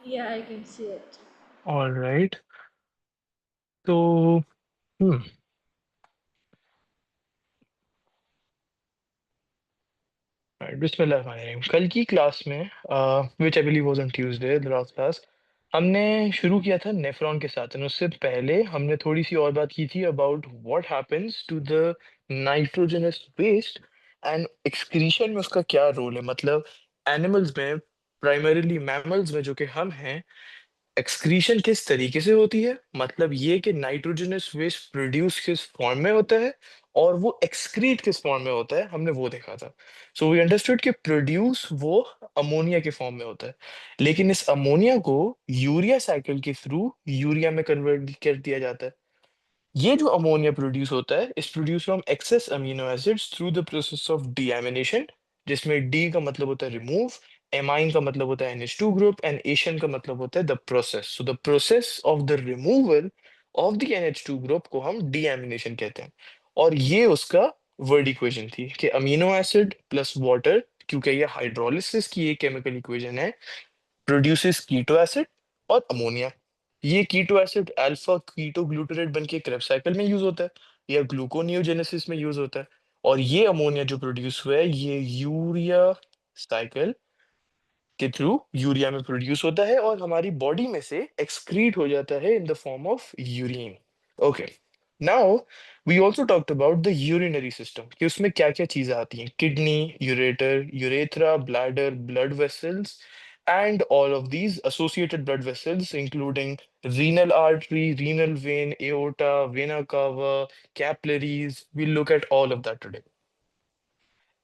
Yeah, I can see it. All right. तो hmm, right, बिस्मिल्लाहिर्रहमानिर्रहीम। कल की क्लास में which I believe was on Tuesday the last class हमने शुरू किया था नेफ्रॉन के साथ, और उससे पहले हमने थोड़ी सी और बात की थी about what happens to the nitrogenous waste and excretion में उसका क्या रोल है। मतलब एनिमल्स में, प्राइमरीली मैमल्स में जो कि हम हैं, एक्सक्रीशन किस तरीके से होती है, मतलब ये कि नाइट्रोजनस वेस्ट प्रोड्यूस किस फॉर्म में होता है और वो एक्सक्रीट किस फॉर्म में होता है, हमने वो देखा था। सो वी अंडरस्टूड कि प्रोड्यूस वो अमोनिया के फॉर्म में होता है, लेकिन इस अमोनिया को यूरिया साइकिल के थ्रू यूरिया में कन्वर्ट कर दिया जाता है। ये जो अमोनिया प्रोड्यूस होता है is produce from excess amino acids through the process of deamination, जिसमें डी का मतलब होता है रिमूव, एमाइन का मतलब होता है NH2 ग्रुप, एंड एशन का मतलब होता है the process. So the process of the removal of the NH2 group को हम डीएमिनेशन कहते हैं। और ये उसका वर्ड इक्वेशन थी कि अमीनो एसिड प्लस वाटर, क्योंकि ये हाइड्रोलिसिस की एक केमिकल इक्वेशन है, प्रोड्यूसेस कीटो एसिड और अमोनिया। ये keto acid alpha keto glutarate बन के क्रेब्स साइकिल में यूज होता है या ग्लूकोनियोजेनेसिस में यूज होता है। और ये अमोनिया जो प्रोड्यूस हुआ है ये यूरिया साइकिल के थ्रू यूरिया में प्रोड्यूस होता है और हमारी बॉडी में से एक्सक्रीट हो जाता है in the form of urine. Okay, now we also talked about the urinary system कि उसमें क्या क्या चीजें आती हैं, kidney, ureter, urethra, bladder, blood vessels, and all of these associated blood vessels including renal artery, renal vein, aorta, vena cava, capillaries. We'll look at all of that today.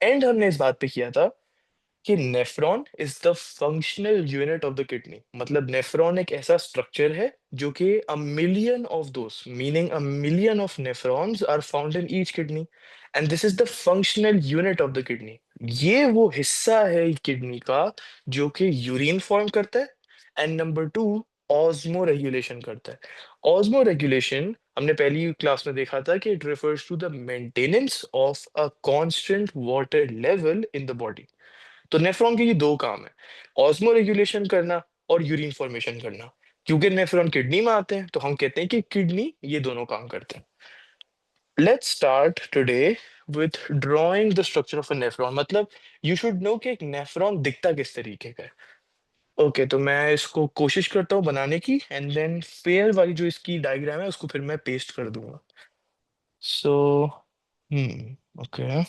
And हमने इस बात पे किया था कि nephron is the functional unit of the kidney. मतलब nephron एक ऐसा स्ट्रक्चर है जो कि a million of those, meaning a million of nephrons are found in each kidney, and this is the functional unit of the kidney. ये वो हिस्सा है किडनी का जो कि यूरिन फॉर्म करता है, and number two osmo regulation करता है। ऑस्मो रेगुलेशन हमने पहली क्लास में देखा था कि it refers to the maintenance of a constant water level in the body. तो नेफ्रॉन के ये दो काम है, ऑस्मो रेगुलेशन करना और यूरिन फॉर्मेशन करना। क्योंकि नेफ्रॉन किडनी में आते हैं तो हम कहते हैं कि किडनी ये दोनों काम करते हैं। Let's start today with drawing the structure of a nephron. मतलब यू शुड नो कि एक नेफ्रॉन दिखता किस तरीके का है। ओके, तो मैं इसको कोशिश करता हूँ बनाने की, एंड देन पेयर वाली जो इसकी डायग्राम है उसको फिर मैं पेस्ट कर दूंगा। So okay,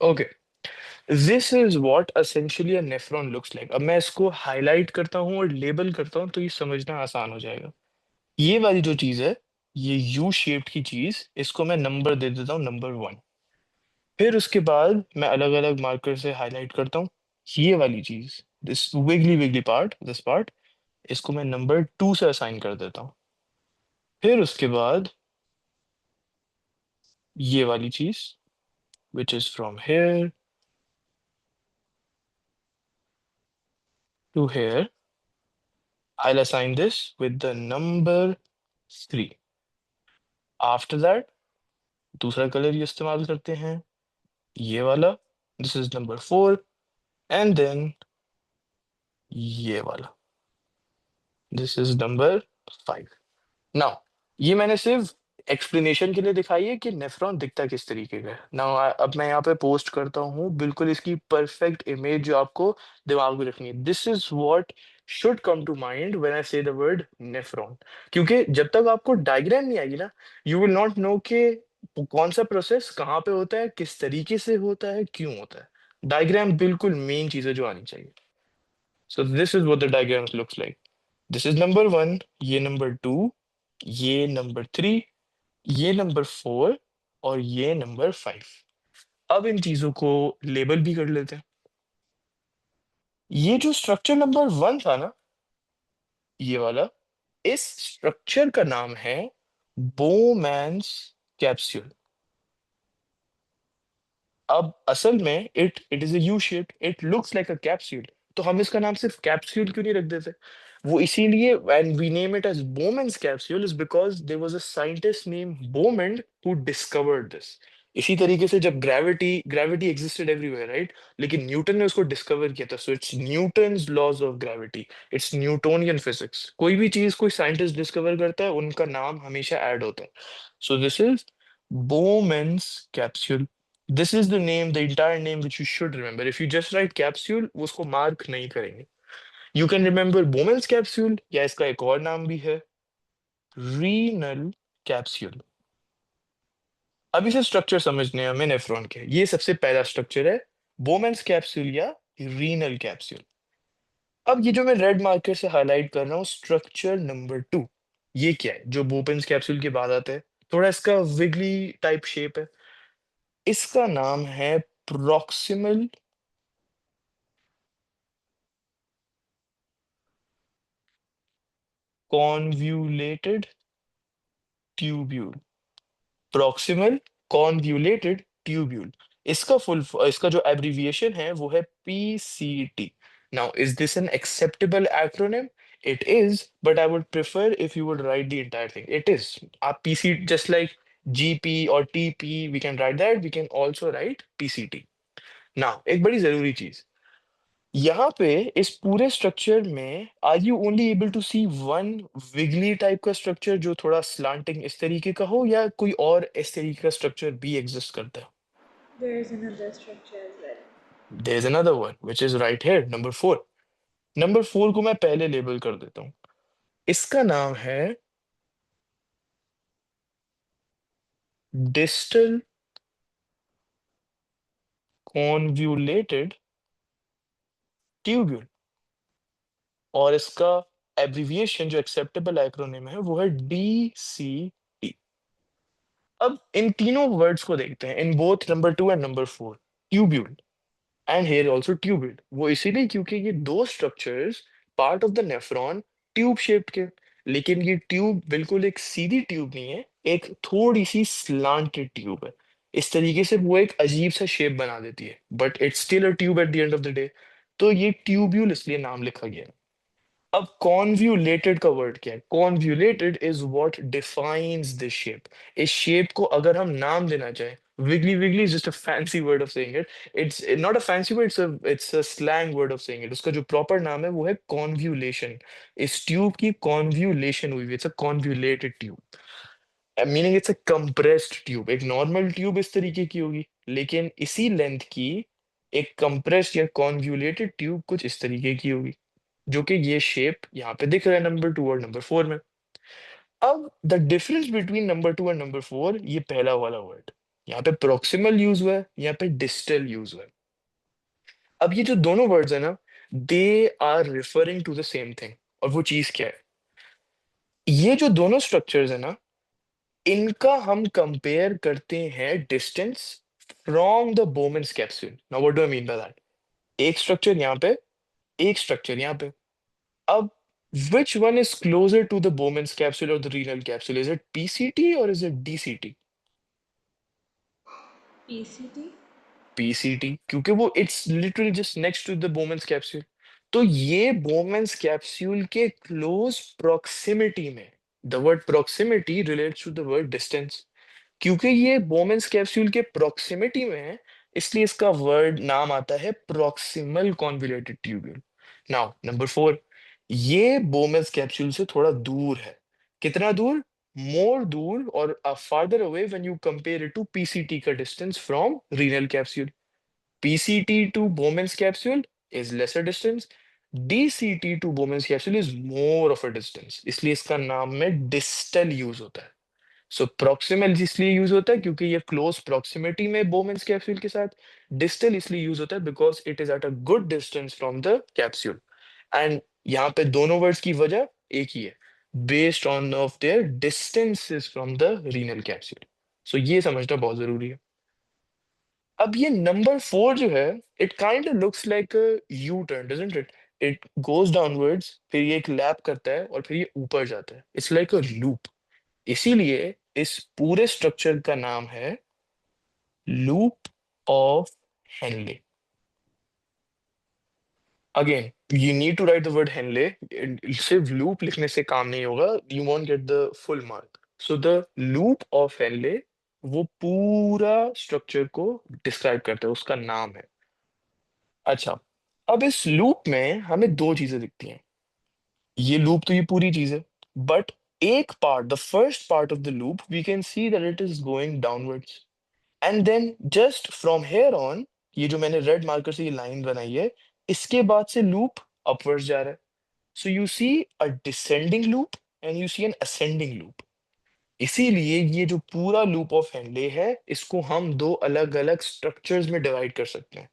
okay, this is what essentially a nephron looks like. अब मैं इसको हाईलाइट करता हूँ और लेबल करता हूँ तो ये समझना आसान हो जाएगा। ये वाली जो चीज है, ये यू शेप्ड की चीज, इसको मैं नंबर दे देता हूँ नंबर 1। फिर उसके बाद मैं अलग अलग मार्कर से हाईलाइट करता हूँ ये वाली चीज, दिस विगली विगली पार्ट, दिस पार्ट, इसको मैं नंबर 2 से असाइन कर देता हूँ। फिर उसके बाद ये वाली चीज which is from here to here, I'll assign this with the number 3. After that, दूसरा कलर ये इस्तेमाल करते हैं, ये वाला, this is number 4, and then ये वाला, दिस इज नंबर 5। नाउ ये मैंने सिर्फ एक्सप्लेनेशन के लिए दिखाई है कि नेफ्रॉन दिखता किस तरीके का है। नाउ अब मैं यहाँ पे पोस्ट करता हूँ बिल्कुल इसकी परफेक्ट इमेज जो आपको दिमाग में रखनी है। This is what should come to mind when I say the word nephron. क्योंकि जब तक आपको डायग्राम नहीं आएगी ना, यू विल नॉट नो कि कौन सा प्रोसेस कहाँ पे होता है, किस तरीके से होता है, क्यों होता है। डायग्राम बिल्कुल मेन चीज है जो आनी चाहिए। सो this is what the diagram looks like. This is number 1, ये नंबर 2, ये नंबर 3, ये नंबर 4, और ये नंबर 5। अब इन चीजों को लेबल भी कर लेते हैं। ये जो स्ट्रक्चर नंबर 1 था ना, ये वाला, इस स्ट्रक्चर का नाम है बोमैन्स कैप्सूल। अब असल में it is a U shape, it looks like a capsule. तो हम इसका नाम सिर्फ कैप्सूल क्यों नहीं रख देते? वो इसीलिए and we name it as Bowman's capsule is because there was a scientist name Bowman who discovered this. इसी तरीके से जब ग्रेविटी एग्जिस्टेड एवरीवेयर, राइट? लेकिन न्यूटन ने उसको डिस्कवर किया था, so it's Newton's laws of gravity, it's Newtonian physics. कोई भी चीज कोई साइंटिस्ट डिस्कवर करता है, उनका नाम हमेशा ऐड होता है। So this is बोमेंस capsule. This is the name, the entire name which you should remember. If you just write capsule, वो उसको मार्क नहीं करेंगे। You can remember Bowman's capsule, या इसका एक और नाम भी है रीनल कैप्सूल। अब इसे स्ट्रक्चर समझने हैं हमें नेफ्रॉन के। ये सबसे पहला स्ट्रक्चर है बोमेंस कैप्सूल या रीनल कैप्सूल। अब ये जो मैं रेड मार्कर से हाईलाइट कर रहा हूँ, स्ट्रक्चर नंबर 2, ये क्या है जो बोमेंस कैप्सूल के बाद आता है? थोड़ा इसका विगली टाइप शेप है। इसका नाम है proximal convoluted tubule. Proximal convoluted tubule. इसका जो एब्रिविएशन है वो है PCT. Now is this an acceptable acronym? It is, but I would prefer if you would write the entire thing. It is. आप पीसी जस्ट लाइक जीपी और TP, we can write that, we can also write PCT. नाउ एक बड़ी जरूरी चीज यहाँ पे, इस पूरे स्ट्रक्चर में are you only able to see one wiggly type का स्ट्रक्चर जो थोड़ा स्लांटिंग इस तरीके का हो, या कोई और इस तरीके का स्ट्रक्चर भी एग्जिस्ट करता है? There is another structure as well. There is another one which is right here, number 4। Number 4 को मैं पहले लेबल कर देता हूँ। इसका नाम है डिस्टल कॉन्व्यूलेटेड ट्यूब्यूल, और इसका एब्रिविएशन जो एक्सेप्टेबल एक्रोनिम है वो है डीसीटी। अब इन तीनों वर्ड्स को देखते हैं, in both number 2 and number 4। Tubule and here also tubule, वो इसीलिए क्योंकि ये दो structures part of the nephron tube shaped के। लेकिन ये ट्यूब बिल्कुल एक सीधी ट्यूब नहीं है, एक थोड़ी सी स्लांटेड ट्यूब है। इस तरीके से वो एक अजीब सा शेप बना देती है, but it's still a tube at the end of the day. तो ये ट्यूब्यूल इसलिए नाम लिखा गया है। अब कॉन्व्यूलेटेड का वर्ड क्या है? Convoluted is what defines this shape. इस शेप को अगर हम नाम देना चाहें, wiggly wiggly is just a fancy word of saying it. It's not a fancy word, it's a slang word of saying it. उसका जो प्रॉपर नाम है वो है कॉन्व्यूलेशन। इस ट्यूब की कॉन्व्यूलेशन हुई, it's a convoluted tube, meaning it's a compressed tube. एक नॉर्मल ट्यूब इस तरीके की होगी, लेकिन इसी लेंथ की एक कंप्रेस्ड या कॉन्व्यूलेटेड ट्यूब कुछ इस तरीके की होगी, जो कि ये शेप यहाँ पे दिख रहा है नंबर 2 और नंबर 4 में। अब the difference between number 2 and number 4, ये पहला वाला वर्ड, यहाँ पे प्रोक्सिमल यूज हुआ है, यहाँ पे डिस्टल यूज हुआ है। अब ये जो दोनों वर्ड्स है ना, they are referring to the same thing. और वो चीज क्या है? ये जो दोनों स्ट्रक्चर्स है ना, इनका हम कंपेयर करते हैं distance from the Bowman's capsule. Now what do I mean by that? एक स्ट्रक्चर यहाँ पे, एक स्ट्रक्चर यहाँ पे। Up, which one is closer to the Bowman's capsule or the renal capsule? Is it PCT or is it DCT? PCT? PCT, क्योंकि वो it's literally just next to the Bowman's capsule. तो ये Bowman's capsule के close proximity में, the word proximity relates to the word distance. क्योंकि ये Bowman's capsule के proximity में है, इसलिए इसका वर्ड नाम आता है proximal convoluted tubule. Now number 4, ये बोमेंस कैप्सूल से थोड़ा दूर है। कितना दूर? मोर दूर, और farther away when you compare it to PCT का distance from renal capsule. PCT to Bowman's capsule is lesser distance, DCT to Bowman's capsule is more of a distance, इसलिए इसका नाम में डिस्टल यूज होता है। सो proximal इसलिए use होता है क्योंकि ये क्लोज प्रॉक्सिमिटी में बोमेंस कैप्सूल के साथ। डिस्टल इसलिए यूज होता है because it is at a good distance from the capsule. And यहाँ पे दोनों वर्ड्स की वजह एक ही है, based on of their distances from the renal capsule. So ये समझना बहुत जरूरी है। अब ये नंबर 4 जो है, it kind looks like a U turn, doesn't it? It goes downwards, फिर ये एक लैप करता है और फिर ये ऊपर जाता है। It's like a loop. इसीलिए इस पूरे स्ट्रक्चर का नाम है loop of Henle. Again you need to write the word Henle, सिर्फ लूप लिखने से काम नहीं होगा, you won't get the full mark. So the loop of Henle वो पूरा स्ट्रक्चर को डिस्क्राइब करता है, उसका नाम है। अच्छा, अब इस लूप में हमें दो चीजें दिखती हैं। ये लूप तो ये पूरी चीज है, बट एक part, the first part of the loop, we can see that it is going downwards, and then just from here on, ये जो मैंने रेड मार्कर से ये लाइन बनाई है, इसके बाद से लूप अपवर्ड्स जा रहा है। So you see a descending loop and you see an ascending loop. इसीलिए ये जो पूरा लूप ऑफ हेनले है, इसको हम दो अलग अलग स्ट्रक्चर्स में डिवाइड कर सकते हैं।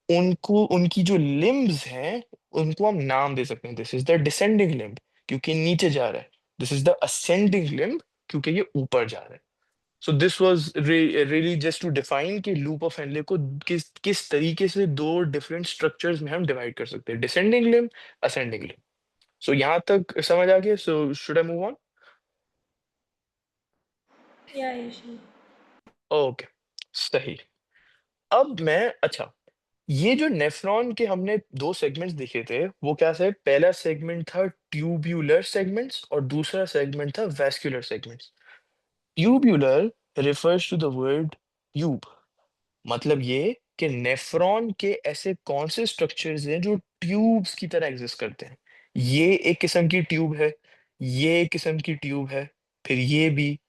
उनको, उनकी जो लिम्ब्स हैं, उनको हम नाम दे सकते हैं। This is the descending limb क्योंकि नीचे जा रहा है, this is the ascending limb क्योंकि ये ऊपर जा रहा है। So this was really just to define कि लूप ऑफ हेनले को किस किस तरीके से दो डिफरेंट स्ट्रक्चर्स में हम डिवाइड कर सकते हैं, डिसेंडिंग लिम्ब, असेंडिंग लिम्ब। सो यहाँ तक समझ आ गया? So should I move on? Yeah, you should. Okay, सही। अब मैं, अच्छा, ये जो नेफ्रॉन के हमने दो सेगमेंट्स देखे थे, वो क्या थे? पहला सेगमेंट था ट्यूब्यूलर सेगमेंट्स और दूसरा सेगमेंट था vascular segments. Tubular refers to the word tube, मतलब ये कि नेफ्रॉन के ऐसे कौन से स्ट्रक्चर्स हैं जो ट्यूब्स की तरह एग्जिस्ट करते हैं। ये एक किस्म की ट्यूब है, ये एक किस्म की ट्यूब है, फिर ये भी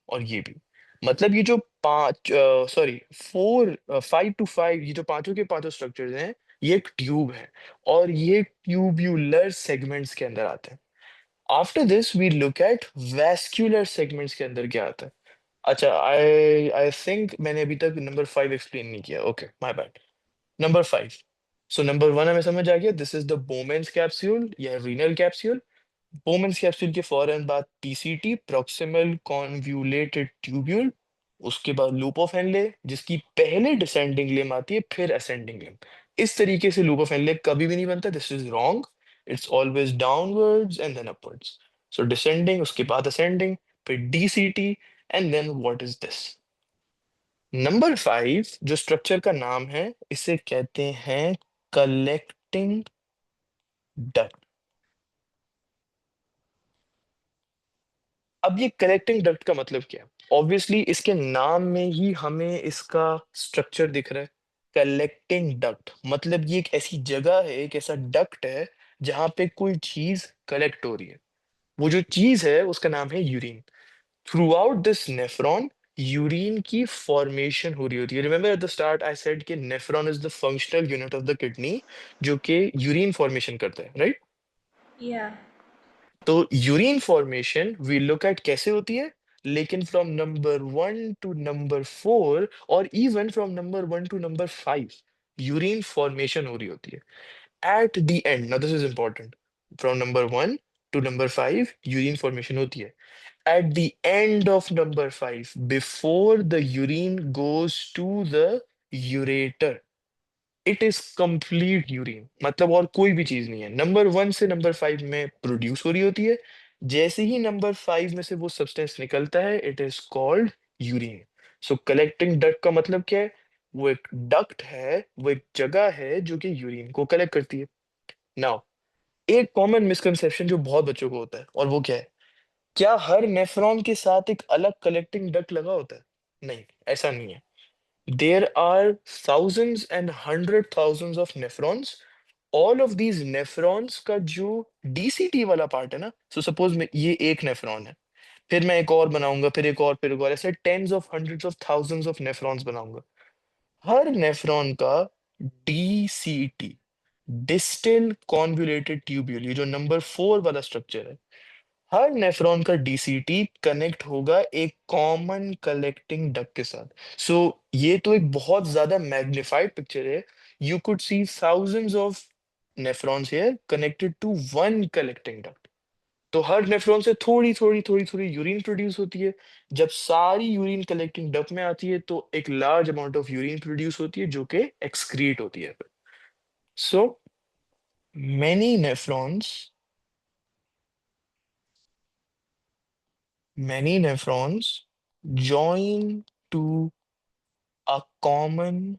और ये भी। मतलब ये जो पांच, सॉरी, 5 to 5, ये जो पांचों के पांचों स्ट्रक्चर्स हैं, ये एक ट्यूब है और ये ट्यूब्यूलर सेगमेंट्स के अंदर आते हैं। After this we look at vascular segments के अंदर क्या आता है। अच्छा, आई आई थिंक मैंने अभी तक नंबर 5 एक्सप्लेन नहीं किया। Okay, my bad. Number 5, so number 1 हमें समझ आ गया, this is the Bowman's capsule या रीनल कैप्सूल। बोमेन्स कैप्सूल के फौरन बाद पीसीटी, प्रॉक्सिमल कॉन्व्यूलेटेड ट्यूब्यूल। उसके बाद लूप ऑफ हेनले, जिसकी पहले डिसेंडिंग लिम्ब आती है फिर असेंडिंग लिम्ब। इस तरीके से लूप ऑफ हेनले कभी भी नहीं बनता, this is wrong. It's always downwards and then upwards. So descending, उसके बाद असेंडिंग, फिर DCT, and then what is this? Number 5 जो स्ट्रक्चर का नाम है, इसे कहते हैं कलेक्टिंग डक्ट। अब ये कलेक्टिंग डक्ट का मतलब क्या है? ऑब्वियसली इसके नाम में ही हमें इसका स्ट्रक्चर दिख रहा है। कलेक्टिंग डक्ट मतलब ये एक ऐसी जगह है, एक ऐसा डक्ट है जहां पे कोई चीज कलेक्ट हो रही है। वो जो चीज है उसका नाम है urine. Throughout this nephron, urine की फॉर्मेशन हो रही होती है। Remember at the start I said कि nephron is the functional unit of the kidney, जो कि यूरिन फॉर्मेशन करता है, राइट? Yeah. तो urine formation we look at कैसे होती है, लेकिन फ्रॉम नंबर 1 to नंबर 4 और even from number 1 to number 5 urine formation हो रही होती है। At the end, now this is important, from number 1 to number 5 urine formation होती है। At the end of number 5, before the urine goes to the ureter, it is complete urine, मतलब और कोई भी चीज नहीं है। नंबर 1 से नंबर 5 में प्रोड्यूस हो रही होती है, जैसे ही नंबर 5 में से वो सब्सटेंस निकलता है, it is called urine. So collecting duct का मतलब क्या है? वो एक डक्ट है, वो एक जगह है जो कि यूरिन को कलेक्ट करती है। नाउ, एक कॉमन मिसकंसेप्शन जो बहुत बच्चों को होता है, और वो क्या है? क्या हर नेफ्रॉन के साथ एक अलग कलेक्टिंग डक्ट लगा होता है? नहीं, ऐसा नहीं है। There are thousands and 100,000 of nephrons. All of these nephrons का जो डीसीटी वाला पार्ट है ना, सो सपोज में ये एक नेफ्रॉन है, फिर मैं एक और बनाऊंगा, फिर एक और, फिर एक और, ऐसे tens of hundreds of thousands of nephrons बनाऊंगा। हर नेफ्रॉन का डीसीटी, डिस्टल कॉन्वुलेटेड ट्यूब्यूल, ये जो नंबर 4 वाला स्ट्रक्चर है, हर नेफ्रॉन का डीसीटी कनेक्ट होगा एक कॉमन कलेक्टिंग डक्ट के साथ। सो ये तो एक बहुत ज्यादा मैग्निफाइड पिक्चर है। You could see thousands of nephrons here connected to one collecting duct. तो हर नेफ्रॉन से थोड़ी थोड़ी थोड़ी थोड़ी यूरिन प्रोड्यूस होती है। जब सारी यूरिन कलेक्टिंग डक्ट में आती है तो एक large amount of urine produce होती है जो कि एक्सक्रीट होती है। So many nephrons many nephrons join to a common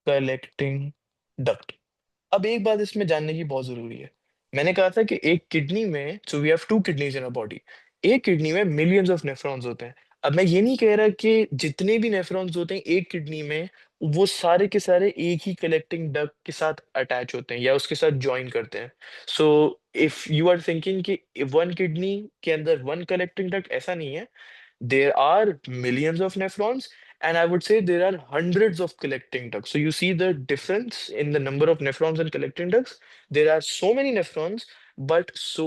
collecting duct. अब एक बात इसमें जानने की बहुत जरूरी है। मैंने कहा था कि एक किडनी में, so we have two kidneys in a body, एक किडनी में मिलियंस ऑफ नेफ्रॉन्स होते हैं। अब मैं ये नहीं कह रहा कि जितने भी नेफ्रॉन्स होते हैं एक किडनी में, वो सारे के सारे एक ही कलेक्टिंग डक्ट के साथ अटैच होते हैं या उसके साथ ज्वाइन करते हैं। So if you are thinking कि वन किडनी के अंदर वन कलेक्टिंग डक्ट, ऐसा नहीं है। There are millions of nephrons, and I would say there are hundreds of collecting ducts. So you see the difference in the number of nephrons and collecting ducts. There are so many nephrons, but so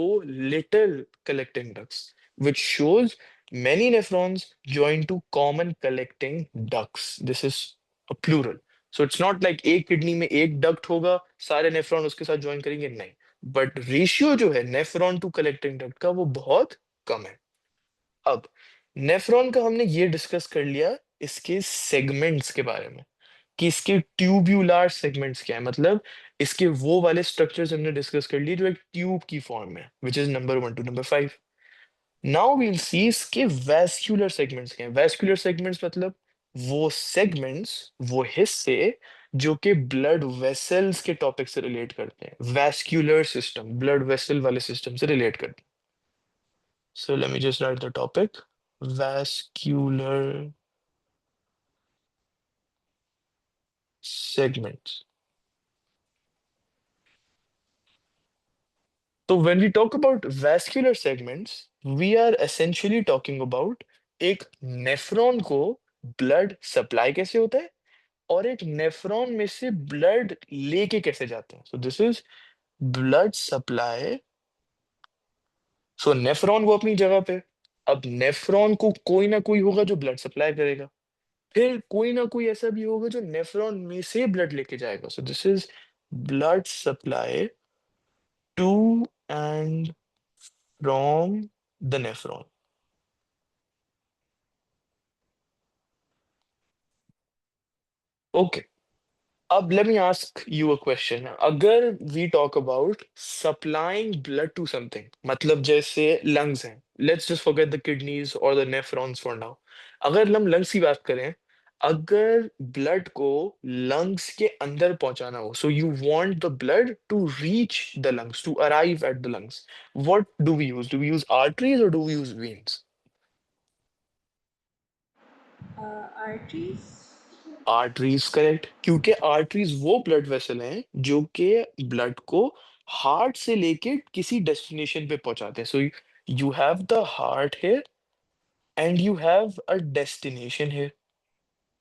little collecting ducts, which shows many nephrons join to common collecting ducts. This is a plural. So it's not like एक kidney में एक duct होगा, सारे nephron उसके साथ join करेंगे, नहीं। But ratio जो है नेफ्रॉन टू कलेक्टिंग डक्ट का, वो बहुत कम है। अब नेफ्रॉन का हमने ये डिस्कस कर लिया इसके सेगमेंट्स के बारे में, कि इसके ट्यूब्यूलर सेगमेंट्स क्या है, मतलब इसके वो वाले स्ट्रक्चर्स हमने डिस्कस कर लिए जो एक ट्यूब की फॉर्म में, which is number 1 to number 5। Now we'll see इसके वैस्कुलर सेगमेंट्स क्या है। वैस्कुलर सेगमेंट्स मतलब वो सेगमेंट्स, वो हिस्से जो कि ब्लड वेसल्स के टॉपिक से रिलेट करते हैं। वैस्कुलर सिस्टम ब्लड वेसल वाले सिस्टम से रिलेट करते हैं। So let me just write the topic. Vascular segments. So when we talk about vascular segments, we are essentially talking about एक nephron को ब्लड सप्लाई कैसे होता है और एक नेफ्रॉन में से ब्लड लेके कैसे जाते हैं। सो this is blood supply. So nephron वो अपनी जगह पे, अब नेफ्रॉन को कोई ना कोई होगा जो ब्लड सप्लाई करेगा, फिर कोई ना कोई ऐसा भी होगा जो नेफ्रॉन में से ब्लड लेके जाएगा। So this is blood supply to and from the nephron. Okay, अब let me ask you a question. अगर we talk about supplying blood to something, मतलब जैसे लंग्स हैं, let's just forget the kidneys और the nephrons for now. अगर हम lungs की बात करें, अगर ब्लड को लंग्स के अंदर पहुंचाना हो, so you want the blood to reach the lungs, to arrive at the lungs, what do we use arteries और do we use veins? Arteries. Arteries correct, क्योंकि आर्टरीज वो ब्लड वेसल हैं जो कि ब्लड को हार्ट से लेके किसी डेस्टिनेशन पे पहुंचाते हैं। So you have the heart here and you have a destination here.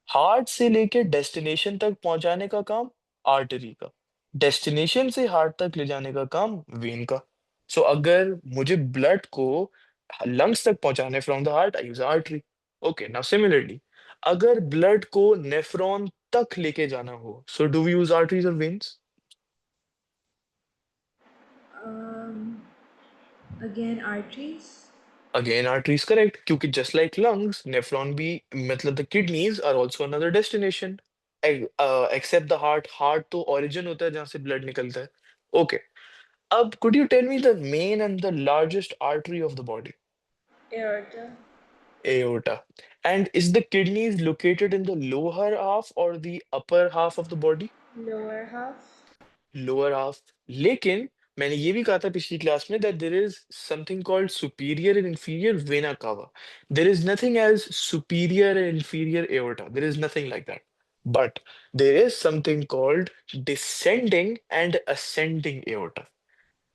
Heart से लेके डेस्टिनेशन तक पहुंचाने का काम आर्टरी का, डेस्टिनेशन से हार्ट तक ले जाने का काम वेन का। सो अगर मुझे ब्लड को लंग्स तक पहुंचाने from the heart, I use artery. Okay, now similarly अगर ब्लड को नेफ्रॉन तक लेके जाना हो, so do we use arteries और veins? Um, Again, arteries. Again arteries correct, क्योंकि जस्ट लाइक लंग्स, नेफ्रॉन भी, मतलब the kidneys are also another destination. Except the heart, heart तो ओरिजिन होता है जहां से ब्लड निकलता है। ओके, अब could you tell me the main and the largest artery of the body? Aorta. Aorta. And is the kidneys located in the lower half or the upper half of the body? Lower half. Lower half. लेकिन मैंने ये भी कहा था पिछली class में that there is something called superior and inferior vena cava. There is nothing as superior and inferior aorta. There is nothing like that. But there is something called descending and ascending aorta.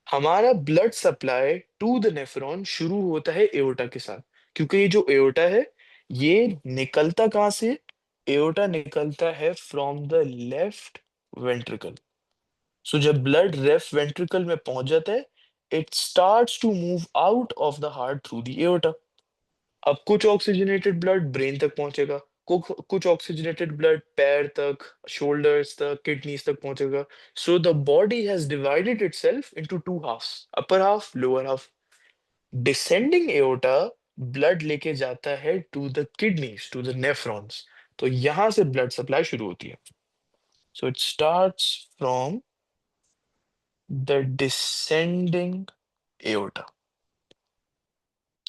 हमारा blood supply to the nephron शुरू होता है aorta के साथ, क्योंकि ये जो aorta है, ये निकलता कहाँ से? एओर्टा निकलता है from the left ventricle. So जब ब्लड लेफ्ट वेंट्रिकल में पहुंच जाता है, it starts to move out of the heart through the aorta. अब कुछ ऑक्सीजनेटेड ब्लड ब्रेन तक पहुंचेगा, कुछ ऑक्सीजनेटेड ब्लड पैर तक, शोल्डर्स तक, किडनीज तक पहुंचेगा। So the body has divided itself into two halves, upper half, lower half. Descending aorta blood लेके जाता है to the kidneys, to the nephrons. तो यहां से ब्लड सप्लाई शुरू होती है। So it starts from the descending aorta.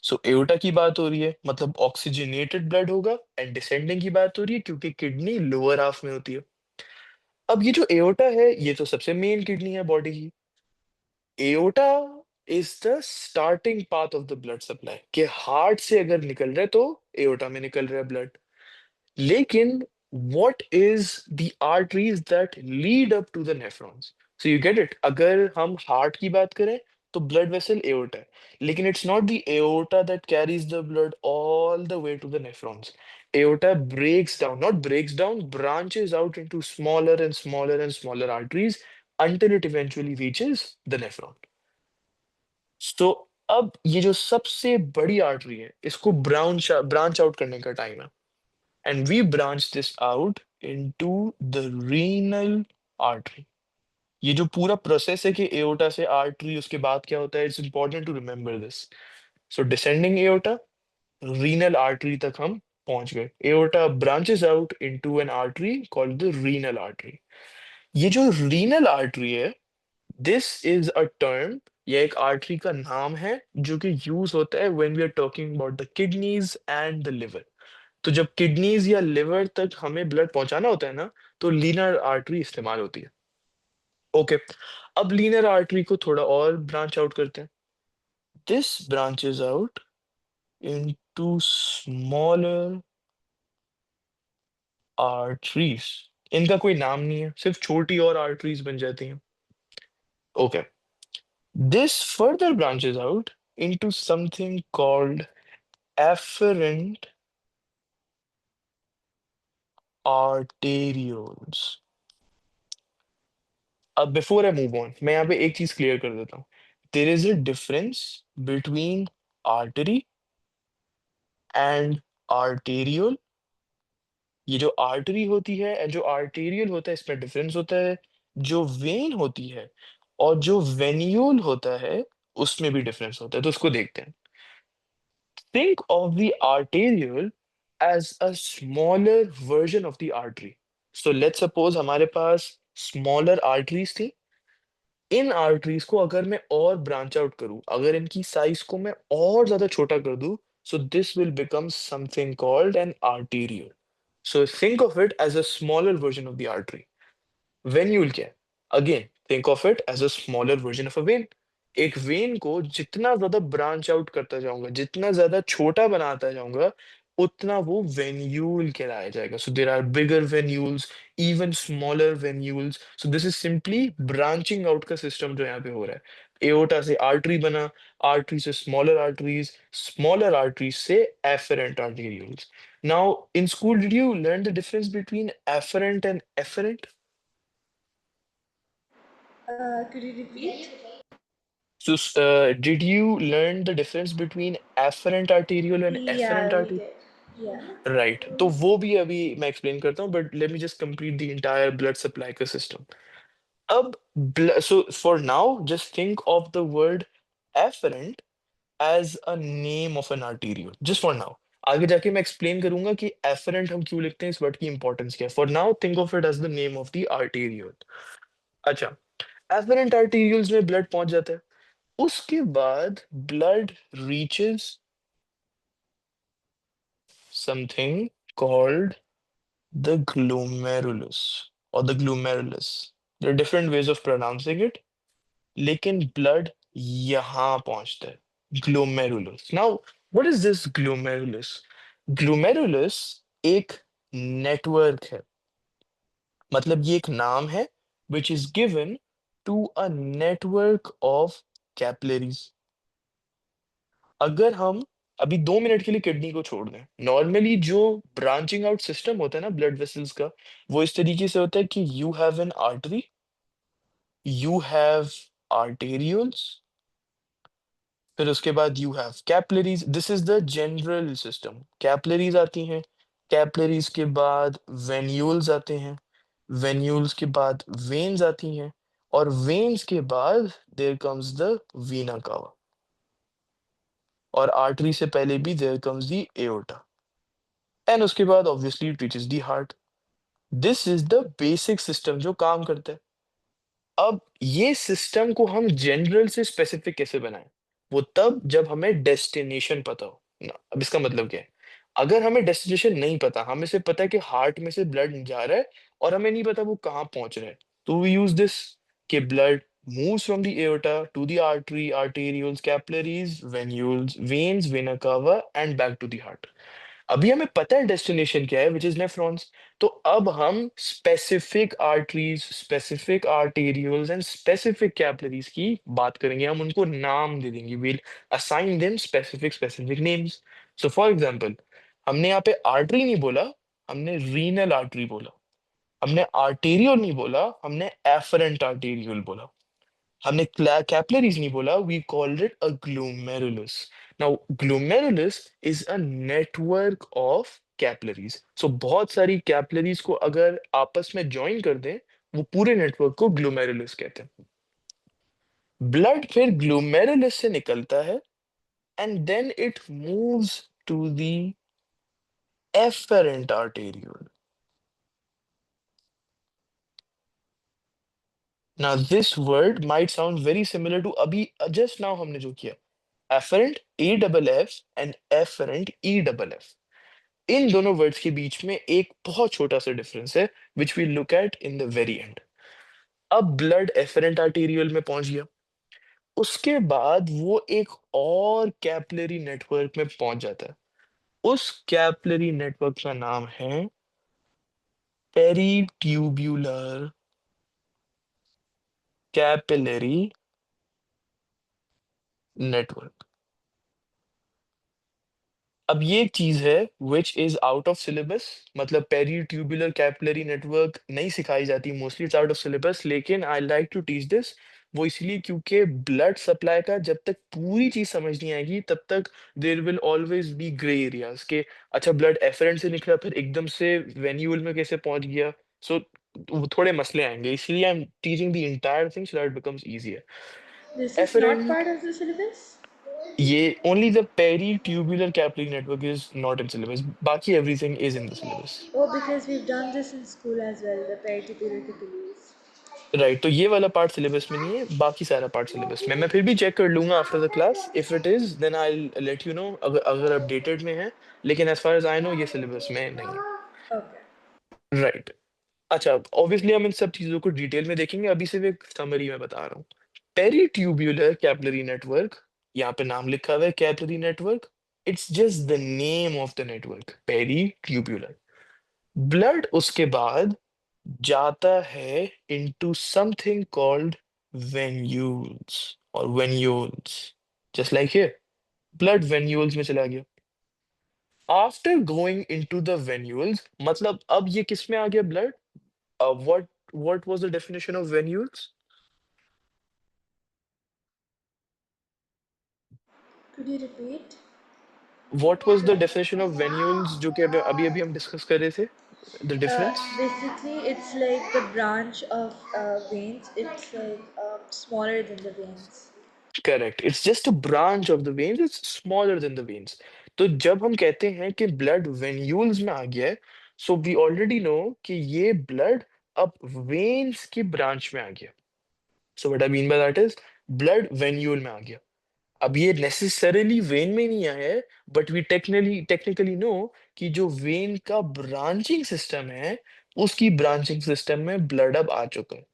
So aorta की बात हो रही है मतलब ऑक्सीजनेटेड ब्लड होगा, एंड डिसेंडिंग की बात हो रही है क्योंकि किडनी लोअर हाफ में होती है। अब ये जो एओर्टा है ये तो सबसे मेन किडनी है बॉडी की। Aorta is the starting path of the blood supply, कि हार्ट से अगर निकल रहा है तो एओर्टा में निकल रहा है ब्लड। लेकिन what is the arteries that lead up to the nephrons? So you get it, अगर हम हार्ट की बात करें तो ब्लड वेसल एओर्टा है, लेकिन it's not the aorta that carries the blood all the way to the nephrons. Aorta breaks down, not breaks down, branches out into smaller and smaller and smaller arteries until it eventually reaches the nephron. So अब ये जो सबसे बड़ी artery है इसको branch out करने का time है, and we branch this out into the renal artery. ये जो पूरा प्रोसेस है कि एओर्टा से आर्टरी उसके बाद क्या होता है, it's important to remember this. So descending aorta, renal artery तक हम पहुंच गए। Aorta branches out into an artery called the renal artery. ये जो रीनल आर्टरी है, दिस इज अ टर्म, ये एक आर्टरी का नाम है जो कि यूज होता है when we are talking about the kidneys and the liver. तो जब किडनीज या लिवर तक हमें ब्लड पहुंचाना होता है ना, तो लीनर आर्टरी इस्तेमाल होती है। ओके, अब लीनर आर्टरी को थोड़ा और ब्रांच आउट करते हैं। This branches out into smaller arteries. इनका कोई नाम नहीं है, सिर्फ छोटी और आर्टरीज बन जाती हैं। Okay, this further branches out into something called efferent arterioles. अब बिफोर आई मूव ऑन मैं यहाँ पे एक चीज क्लियर कर देता हूँ। There is a difference between artery and arteriole. ये जो आर्टरी होती है एंड जो आर्टेरियल होता है इसमें डिफरेंस होता है। जो वेन होती है और जो वेन्यूल होता है उसमें भी डिफरेंस होता है, तो उसको देखते हैं। Think of the arteriole as a smaller version of the artery. So let's suppose हमारे पास स्मॉलर आर्टरीज थी। इन आर्टरीज को अगर मैं और ब्रांच आउट करूं, अगर इनकी साइज को मैं और ज्यादा छोटा कर दूं, so this will become something called an arteriole. So think of it as a smaller version of the artery. Venule क्या है? Again think of it as a smaller version of a vein. एक vein को जितना ज्यादा branch out करता जाऊंगा, जितना ज्यादा छोटा बनाता जाऊंगा, उतना वो वेन्यूल कहलाया जाएगा। So there are bigger venules, even smaller venules. So this is simply branching out का सिस्टम जो यहाँ पे हो रहा है। एओर्टा से आर्टरी बना, आर्टरी से स्मॉलर आर्टरीज, स्मॉलर आर्टरीज से afferent arterioles. Now in school did you learn the difference between afferent and efferent? Could you repeat? So, did you learn the difference between afferent arteriole and efferent Yeah, we arteriole? did. Yeah. Right. तो वो भी अभी मैं explain करता हूँ, but let me just complete the entire blood supply का system. अब so for now just think of the word efferent as a name of an arteriole, just for now. आगे जाके मैं एक्सप्लेन करूंगा कि efferent हम क्यों लिखते हैं, इस वर्ड की इंपॉर्टेंस क्या है। For now think of it as the name of the arteriole। अच्छा, efferent arterioles में ब्लड पहुंच जाता है, उसके बाद blood reaches something called the glomerulus और the glomerulus. There are different ways of pronouncing it, लेकिन ब्लड यहां पहुंचता है, glomerulus. Now what is this glomerulus? Glomerulus एक नेटवर्क है, मतलब ये एक नाम है which is given to a network of capillaries. अगर हम अभी 2 मिनट के लिए किडनी को छोड़ दें, नॉर्मली जो ब्रांचिंग आउट सिस्टम होता है ना ब्लड वेसल्स का, वो इस तरीके से होता है कि you have an artery, you have arterioles, फिर उसके बाद you have capillaries. This is the general system. Capillaries आती हैं, कैपिलरीज के बाद वेन्यूल्स आते हैं, वेन्यूल्स के बाद वेन्स आती हैं, और वेन्स के बाद देयर कम्स द वीना कावा, और आर्टरी से पहले भी there comes the aorta, and उसके बाद obviously it reaches the heart. This is the basic system जो काम करता है। अब ये सिस्टम को हम जनरल से स्पेसिफिक कैसे बनाएं? वो तब जब हमें डेस्टिनेशन पता हो ना। अब इसका मतलब क्या है? अगर हमें डेस्टिनेशन नहीं पता, हमें सिर्फ पता है कि हार्ट में से ब्लड जा रहा है और हमें नहीं पता वो कहाँ पहुंच रहा है, तो वी यूज दिस कि blood moves from the aorta to the artery, arterioles, capillaries, venules, veins, vena cava, and back to the heart. अभी हमें पता है डेस्टिनेशन क्या है, विच इज नेफ्रॉन्स। तो अब हम specific arteries, specific arterioles and specific capillaries की बात करेंगे। हम उनको नाम दे देंगे, will assign them specific specific names. So for example, हमने यहाँ पे आर्टरी नहीं बोला, हमने रीनल आर्टरी बोला। हमने आर्टेरियल नहीं बोला, हमने एफरेंट आर्टेरियल बोला। हमने कैपिलरीज नहीं बोला, we called it a glomerulus. Now glomerulus is a network of capillaries. So बहुत सारी कैपिलरीज को अगर आपस में ज्वाइन कर दें, वो पूरे नेटवर्क को ग्लोमेरुलस कहते हैं। ब्लड फिर ग्लोमेरुलस से निकलता है and then it moves to the efferent arteriole. Now this word might sound very similar to अभी जस्ट नाउ हमने जो किया, afferent A double F and efferent E double F. इन दोनों वर्ड्स के बीच में एक बहुत छोटा सा डिफरेंस है, which we look at in the very end. अब ब्लड एफरेंट आर्टेरियल में पहुंच गया, उसके बाद वो एक और कैपिलरी नेटवर्क में पहुंच जाता है। उस कैपिलरी नेटवर्क का नाम है पेरीट्यूब्यूलर कैपिलरी नेटवर्क। अब ये एक चीज है which is out of syllabus, मतलब पेरी ट्यूबुलर कैपिलरी नेटवर्क नहीं सिखाई जाती mostly, it's out of syllabus, लेकिन I like to teach this. वो इसलिए क्योंकि ब्लड सप्लाई का जब तक पूरी चीज समझ नहीं आएगी तब तक there will always be grey areas के, अच्छा ब्लड एफरेंट से निकला फिर एकदम से वेन्यूल में कैसे पहुंच गया। सो थोड़े मसले आएंगे, इसलिए I am teaching the entire thing so that becomes easier. This is not efferent, part of the syllabus? ये only the peritubular capillary network is not in syllabus. बाकी everything is in the syllabus. Oh, because we've done this in school as well, the peritubular capillaries. Right, तो ये वाला part syllabus में नहीं है, बाकी सारा पार्ट सिलेबस में। मैं फिर भी चेक कर लूंगा after the class, if it is then I let you know, अगर अगर अपडेटेड में है। लेकिन as far as I know ये सिलेबस में नहीं है। Okay. राइट। अच्छा, ऑब्वियसली हम इन सब चीजों को डिटेल में देखेंगे, अभी सिर्फ एक समरी में बता रहा हूँ। पेरीट्यूब्यूलर कैपिलरी नेटवर्क, यहाँ पे नाम लिखा हुआ है capillary network, it's just the name of the network, peritubular. Blood उसके बाद जाता है इनटू समथिंग कॉल्ड वेन्यूल्स और venules, just like here blood venules में चला गया। आफ्टर गोइंग इनटू द वेन्यूल्स, मतलब अब ये किस में आ गया blood? What was the definition of venules? Could you repeat? What was the definition of venules जो कि अभी अभी हम डिस्कस कर रहे थे, the difference? Basically, it's like the branch of veins. It's like smaller than the veins. Correct, it's just a branch of the veins, it's smaller than the veins. तो जब हम कहते हैं कि ब्लड वेन्यूल्स में आ गया है, सो वी ऑलरेडी नो कि ये ब्लड अब वेन्स की ब्रांच में आ गया। So what I mean by that is blood venule में आ गया। अब ये नेसेसरीली वेन में नहीं आया है, बट वी टेक्निकली नो कि जो वेन का ब्रांचिंग सिस्टम है, उसकी ब्रांचिंग सिस्टम में ब्लड अब आ चुका है।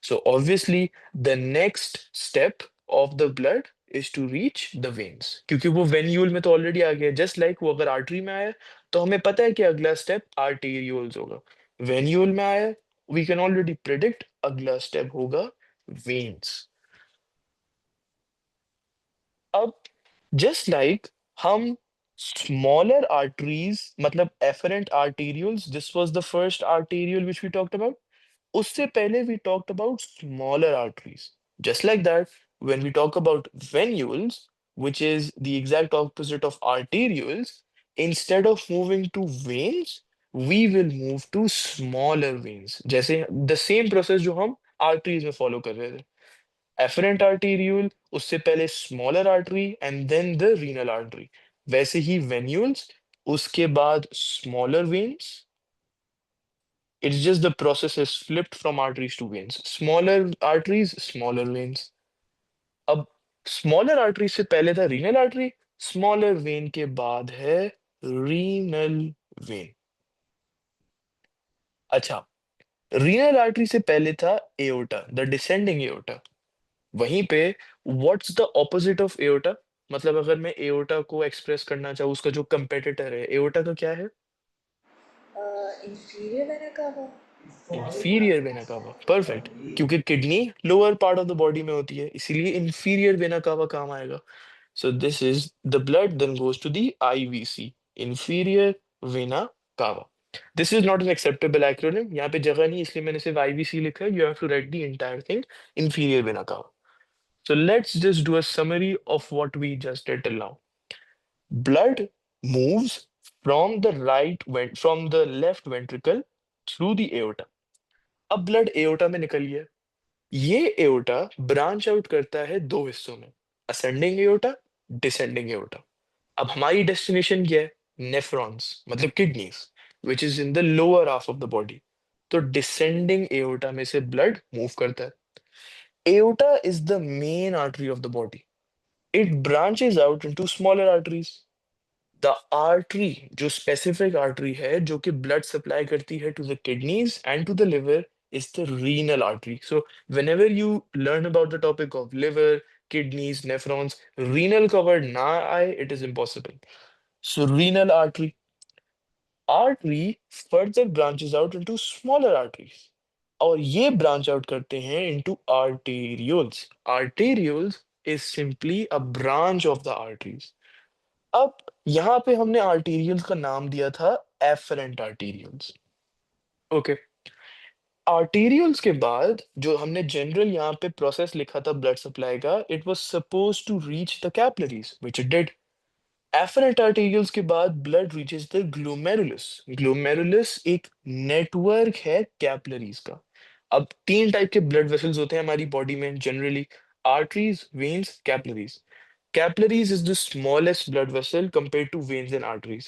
So obviously the next step of the blood is to reach the veins, क्योंकि वो वेन्यूल में तो ऑलरेडी आ गया। जस्ट लाइक वो अगर आर्टरी में आया तो हमें पता है कि अगला स्टेप आर्टेरियोल्स होगा। वेन्यूल में आया, वी कैन ऑलरेडी प्रिडिक्ट अगला स्टेप होगा वेन्स। अब जस्ट लाइक हम स्मॉलर आर्टरीज, मतलब afferent arterioles, this was the first arteriole which we talked about. उससे पहले we talked about smaller arteries. Just like that, when we talk about venules, which is the exact opposite of arterioles, instead of moving to veins, we will move to smaller veins, जैसे the same process जो हम arteries में follow कर रहे थे। Efferent arteriole, उससे पहले smaller artery and then the renal artery, वैसे ही वेन्यूल्स, उसके बाद smaller veins It's just the process is flipped from arteries to veins. Smaller arteries, smaller veins. अब स्मॉलर आर्टरी से पहले था रीनल आर्टरी, स्मॉलर वेन के बाद है रीनल वेन। अच्छा, रीनल आर्टरी से पहले था एओर्टा, द डिसेंडिंग एओर्टा। वहीं पे what's the opposite of aorta? मतलब अगर मैं एओर्टा को एक्सप्रेस करना चाहूँ, उसका जो कंपेटिटर है एओर्टा का क्या है? Inferior vena cava. Inferior vena cava, perfect. क्योंकि kidney lower part of the body में होती है, इसीलिए इंफीरियर वेना कावा काम आएगा। So this is the blood then goes to the IVC, inferior vena cava. This is not an acceptable acronym. यहाँ पे जगह नहीं, इसलिए मैंने सिर्फ IVC लिखा है. You have to write the entire thing, inferior vena cava. So let's just do a summary of what we just did till now. Blood moves from the left ventricle through the aorta. अब blood aorta में निकल गया। ये aorta branch out करता है दो हिस्सों में, असेंडिंग एओर्टा, डिसेंडिंग एओर्टा। अब हमारी डेस्टिनेशन क्या है? नेफ्रॉन्स मतलब kidneys, which is in the lower half of the body. तो डिसेंडिंग एओर्टा में से ब्लड मूव करता है। Aorta is the main artery of the body. It branches out into smaller arteries. The artery जो specific artery है जो कि blood supply करती है to the kidneys and to the liver is the renal artery. So whenever you learn about the topic of liver, kidneys, nephrons, renal covered ना आए, it is impossible. So renal artery further branches out into smaller arteries और ये branch out करते हैं into arterioles. Arterioles is simply a branch of the arteries. अब यहाँ पे हमने arterioles का नाम दिया था afferent arterioles. ओके, arterioles के बाद जो हमने जनरल यहाँ पे प्रोसेस लिखा था ब्लड सप्लाई का, it was suppose to reach the capillaries which it did. Efferent arterioles के बाद blood reaches the glomerulus. Glomerulus एक नेटवर्क है कैपिलरीज का। अब तीन टाइप के ब्लड वेसल्स होते हैं हमारी बॉडी में generally, arteries, veins, capillaries. Capillaries is the smallest blood vessel compare to veins and arteries.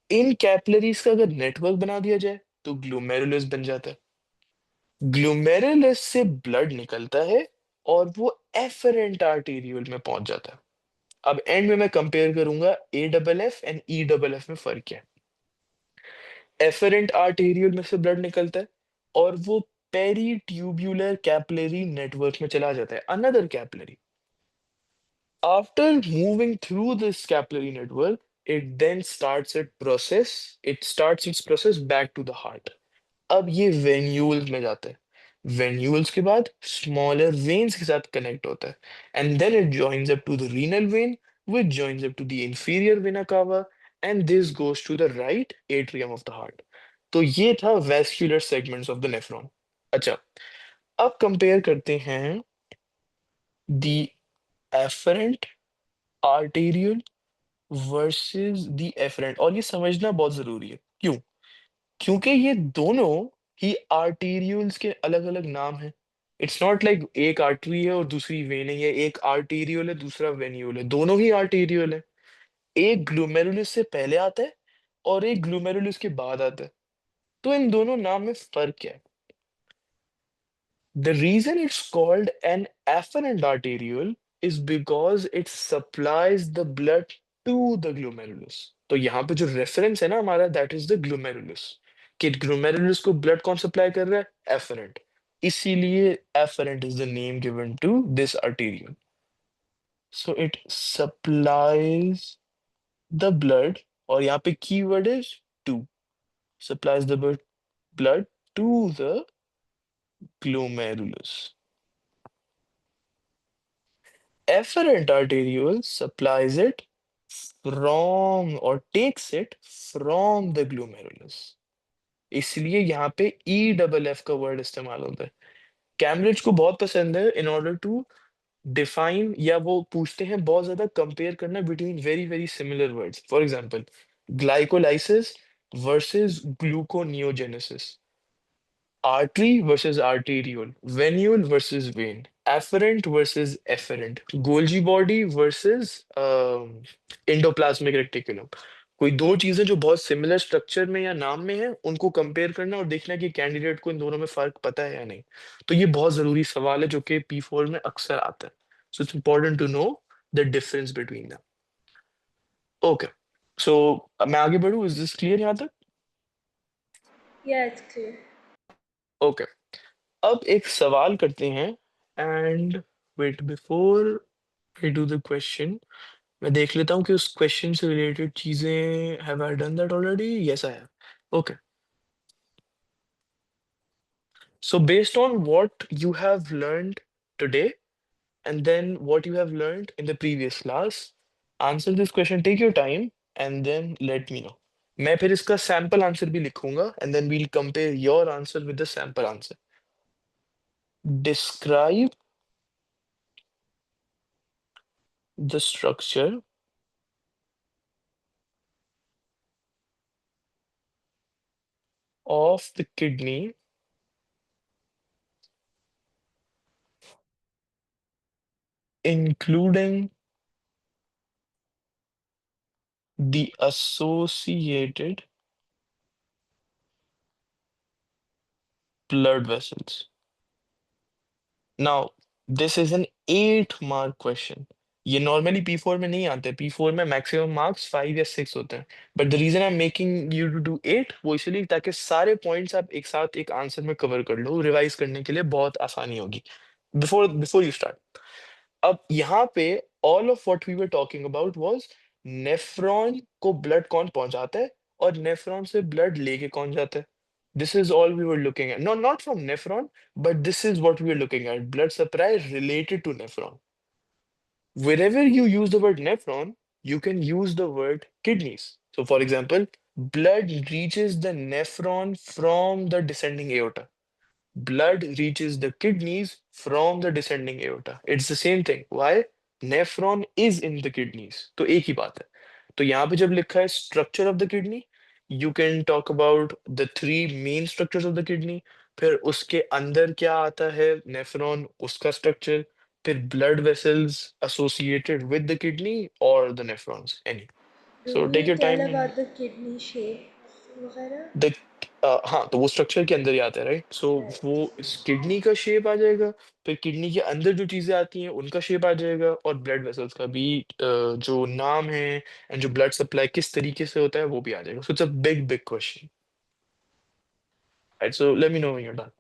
इन कैपिलरीज का अगर नेटवर्क बना दिया जाए तो ग्लोमेरुलस बन जाता है। ग्लोमेरुलस से ब्लड निकलता है और वो एफरेंट आर्टेरियल में पहुंच जाता है। अब एंड में मैं कंपेयर करूंगा ए double F and E double F में फर्क क्या है। एफरेंट आर्टेरियल में से ब्लड निकलता है और वो पेरी ट्यूब्यूलर कैपिलरी नेटवर्क में चला जाता है, another capillary. After moving through this capillary network, it starts its process back to the heart. अब ये वेन्यूल्स में जाता है। वेन्यूल्स के बाद स्मॉलर वेन्स के साथ कनेक्ट होता है and then it joins up to the renal vein which joins up to the inferior vena cava and this goes to the right atrium of the heart. तो ये था vascular segments of the nephron. अच्छा, अब compare करते हैं the efferent arteriole versus the efferent, और ये समझना बहुत जरूरी है। क्यों? क्योंकि ये दोनों ही आर्टेरियल्स के अलग-अलग नाम हैं। इट्स नॉट लाइक एक आर्टरी है और दूसरी वेन है, या एक आर्टेरियल है दूसरा वेन्यूल है, दोनों ही आर्टेरियल है। एक ग्लोमेरुलस से पहले आता है और एक ग्लोमेरुलस के बाद आता है। तो इन दोनों नाम में फर्क क्या है? The reason it's called an afferent arteriole is because it supplies the blood to the glomerulus. तो यहाँ पे जो रेफरेंस है ना हमारा, दैट इज द ग्लोमेरुलस। कि ग्लोमेरुलस को ब्लड कौन सप्लाई कर रहा है? एफरेंट। इसीलिए efferent is the name given to this arteriole. So it supplies the blood, और यहाँ पे keyword is to, supplies the blood to the glomerulus. Efferent arteriole supplies it from or takes it from the glomerulus. इसलिए यहाँ पे ई double F का word इस्तेमाल होता है। कैम्ब्रिज को बहुत पसंद है इन ऑर्डर टू डिफाइन, या वो पूछते हैं बहुत ज्यादा कंपेयर करना between very very similar words. For example, glycolysis versus gluconeogenesis, artery versus arteriole, venule versus vein, afferent versus efferent, Golgi body versus endoplasmic reticulum. कोई दो चीजें जो बहुत सिमिलर स्ट्रक्चर में या नाम में है, उनको कंपेयर करना और देखना कि कैंडिडेट को इन दोनों में फर्क पता है या नहीं। तो ये बहुत जरूरी सवाल है जो कि P4 में अक्सर आता है। So it's important to know the difference between them. Okay, so मैं आगे बढ़ूँ, इज दिस क्लियर यहाँ तक? Yeah, it's clear. ओके, अब एक सवाल करते हैं। And wait, before I do the question, मैं देख लेता हूँ कि उस क्वेश्चन से रिलेटेड चीजें, have I done that already? Yes I have. Okay, so based on what you have learned today and then what you have learned in the previous class, answer this question, take your time and then let me know. मैं फिर इसका sample answer भी लिखूंगा and then we'll compare your answer with the sample answer. Describe the structure of the kidney including the associated blood vessels. Now, this is an 8 mark question. ये normally P4 में नहीं आते। P4 में maximum marks 5 या 6 होते हैं। But the reason I am making you to do 8 वो इसलिए ताकि सारे पॉइंट्स आप एक साथ एक आंसर में कवर कर लो, रिवाइज करने के लिए बहुत आसानी होगी। बिफोर बिफोर यू स्टार्ट, अब यहाँ पे all of what we were talking about was nephron को ब्लड कौन पहुंचाता है और नेफ्रॉन से ब्लड लेके कौन जाता है। This is all we were looking at, not from nephron, but this is what we are looking at, blood supply related to nephron. Wherever you use the word nephron, you can use the word kidneys. So, for example, blood reaches the nephron from the descending aorta. Blood reaches the kidneys from the descending aorta. It's the same thing. Why? Nephron is in the kidneys. तो एक ही बात है। तो यहाँ पे जब लिखा है structure of the kidney, you can talk about the three main structures of the kidney. फिर उसके अंदर क्या आता है, नेफ्रॉन, उसका स्ट्रक्चर, फिर blood vessels associated with the kidney or the nephrons, any. Do So take we your tell time and about the kidney shape वगैरह? The हाँ, तो वो स्ट्रक्चर के अंदर ही आता है, राइट? सो वो Right. इस किडनी का शेप आ जाएगा, फिर किडनी के अंदर जो चीजें आती हैं उनका शेप आ जाएगा, और ब्लड वेसल्स का भी जो नाम है एंड जो ब्लड सप्लाई किस तरीके से होता है वो भी आ जाएगा। So it's a big big question, right? So let me know when you are done.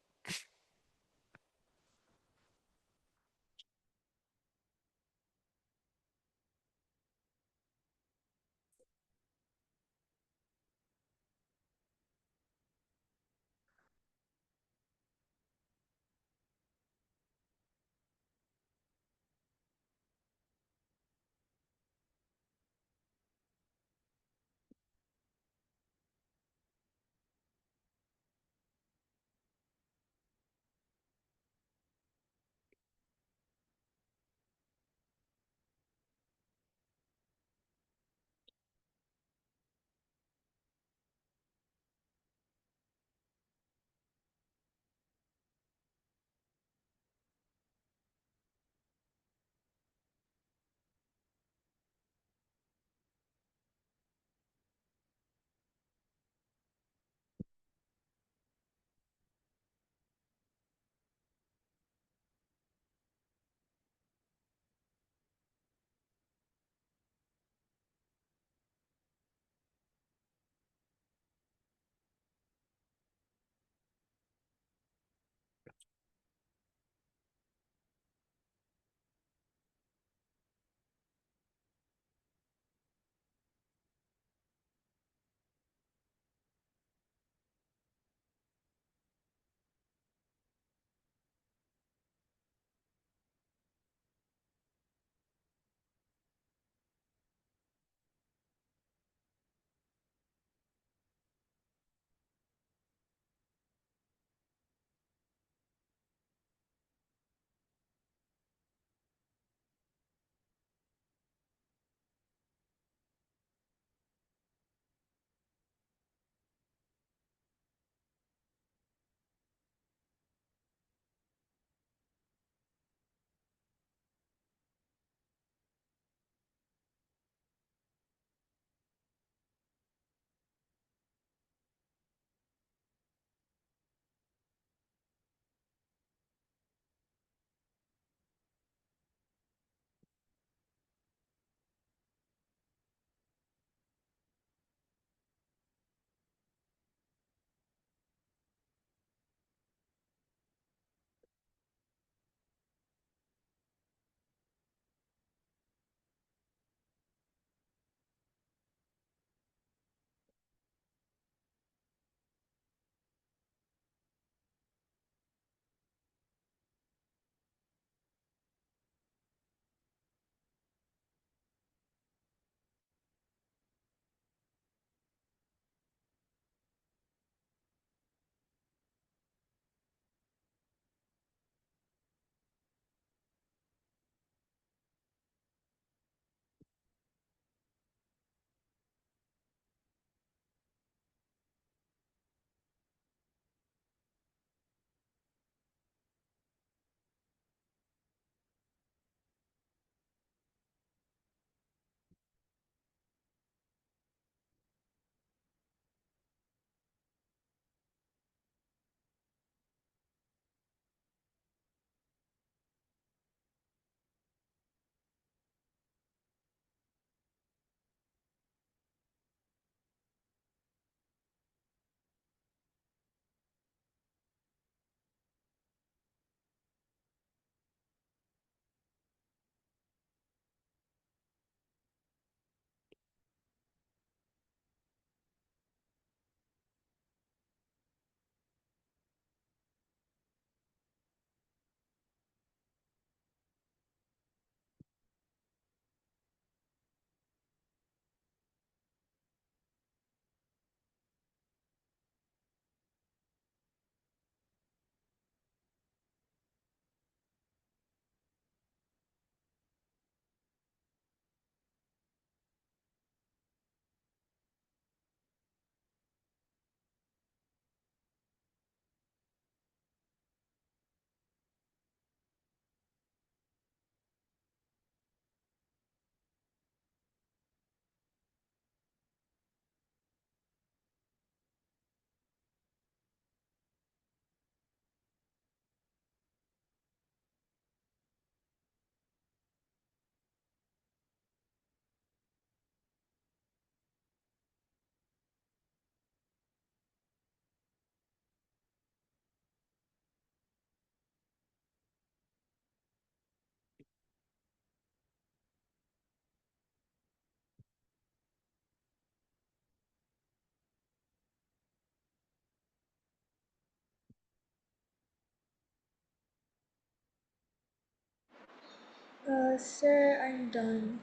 Sir, I'm done.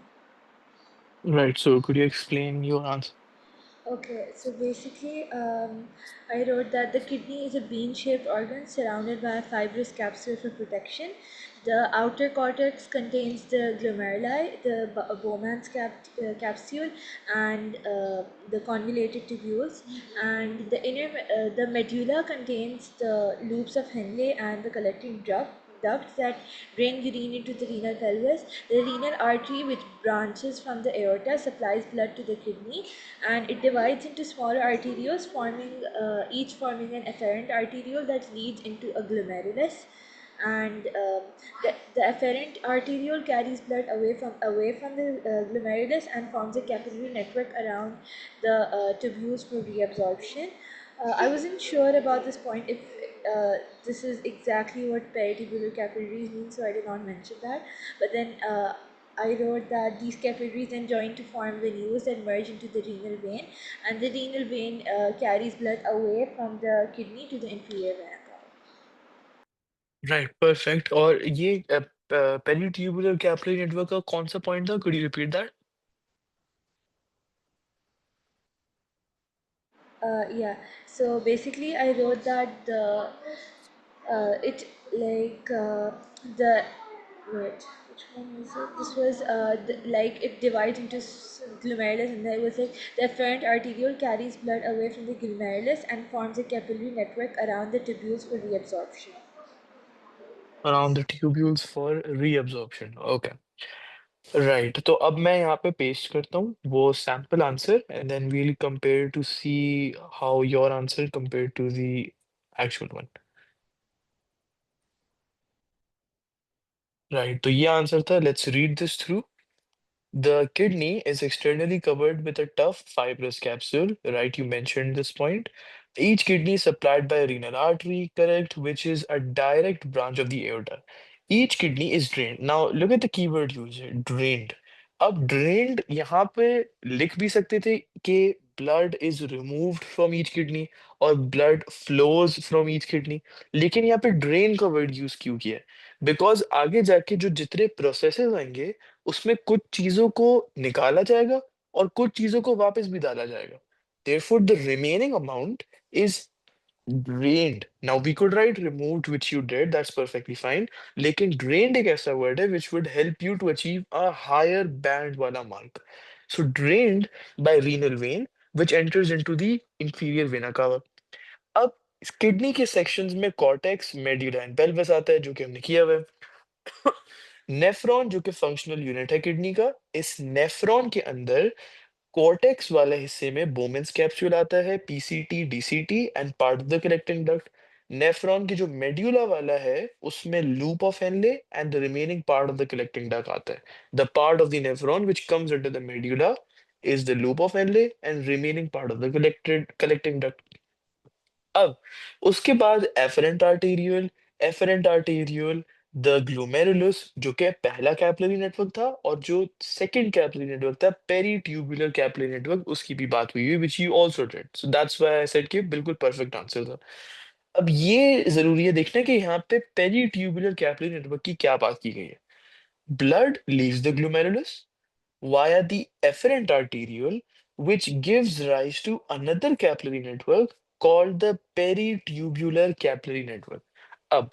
Right, so could you explain your answer? Okay, so basically, I wrote that the kidney is a bean-shaped organ surrounded by a fibrous capsule for protection. The outer cortex contains the glomeruli, the Bowman's capsule, and the convoluted tubules. And the medulla contains the loops of Henle and the collecting ducts that drain urine into the renal pelvis. The renal artery, which branches from the aorta, supplies blood to the kidney, and it divides into smaller arterioles, each forming an afferent arteriole that leads into a glomerulus. And the afferent arteriole carries blood away from the glomerulus and forms a capillary network around the tubules for reabsorption. I wasn't sure about this point if this is exactly what peritubular capillaries mean, so I did not mention that. But then I wrote that these capillaries then join to form venules that merge into the renal vein, and the renal vein carries blood away from the kidney to the inferior vena cava. Right perfect और ये peritubular capillary network का कौन सा point था could you repeat that Yeah, so basically, I wrote that it like the wait, which one is it? This was like it divides into glomerulus, and there was like the afferent arteriole carries blood away from the glomerulus and forms a capillary network around the tubules for reabsorption. Around the tubules for reabsorption okay right तो अब मैं यहाँ पे paste करता हूँ वो sample answer and then we'll compare to see how your answer compare to the actual one right तो ये आंसर था let's read this through. The kidney is externally covered with a tough fibrous capsule, right? You mentioned this point. Each kidney is supplied by a renal artery, correct, which is a direct branch of the aorta. Each kidney is drained. Now, look at the keyword used here, drained. अब drained यहाँ पे लिख भी सकते थे कि blood is removed from each kidney और blood flows from each kidney. लेकिन यहाँ पे drain का word use क्यों किया है? Because आगे जाके जो जितने processes आएंगे उसमें कुछ चीजों को निकाला जाएगा और कुछ चीजों को वापस भी डाला जाएगा. Therefore, the remaining amount is drained. Now we could write removed, which you did. That's perfectly fine. लेकिन drained एक ऐसा word है which would help you to achieve a higher band वाला mark. So drained by renal vein, which enters into the inferior vena cava. अब kidney के sections में cortex, medulla and pelvis आता है जो कि हमने किया हुआ है. नेफ्रॉन जो कि फंक्शनल यूनिट है किडनी का, इस नेफ्रॉन के अंदर कॉर्टेक्स वाले हिस्से में बोमेन्स कैप्सूल आता है, PCT, DCT and part of the collecting duct. Nephron की जो मेड्यूला वाला है, उसमें loop of Henley and the remaining part of the collecting duct आता है. The part of the nephron which comes under the medulla is the loop of Henle and remaining part of the collecting duct. अब उसके बाद efferent arterial the glomerulus जो कि पहला capillary network था और जो सेकंड कैपिलरी नेटवर्क था पेरिट्यूबुलर कैपिलरी नेटवर्क उसकी भी बात हुई है which you also did so that's why I said कि बिल्कुल परफेक्ट आंसर था. अब ये जरूरी है देखना कि यहाँ पे पेरिट्यूबुलर कैपिलरी नेटवर्क की क्या बात की गई है. Blood leaves the glomerulus via the efferent arteriole, which gives rise to another capillary network called the peritubular capillary network. अब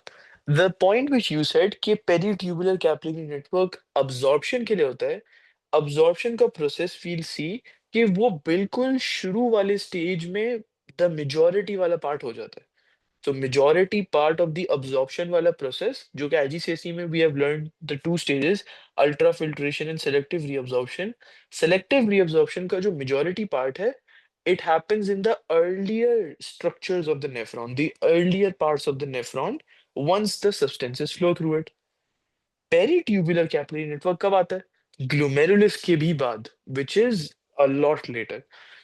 the point which you said कि peritubular capillary network absorption के लिए होता है, absorption का process we'll see कि वो बिल्कुल शुरू वाले stage में the majority वाला part हो जाता है. So majority part of the absorption वाला process जो कि IGCSE में we have learned the two stages ultrafiltration and selective reabsorption. Selective reabsorption का जो majority part है it happens in the earlier structures of the nephron, the earlier parts of the nephron once the substances flow through it. Peritubular capillary network कब आता है glomerulus के भी बाद which is a lot later.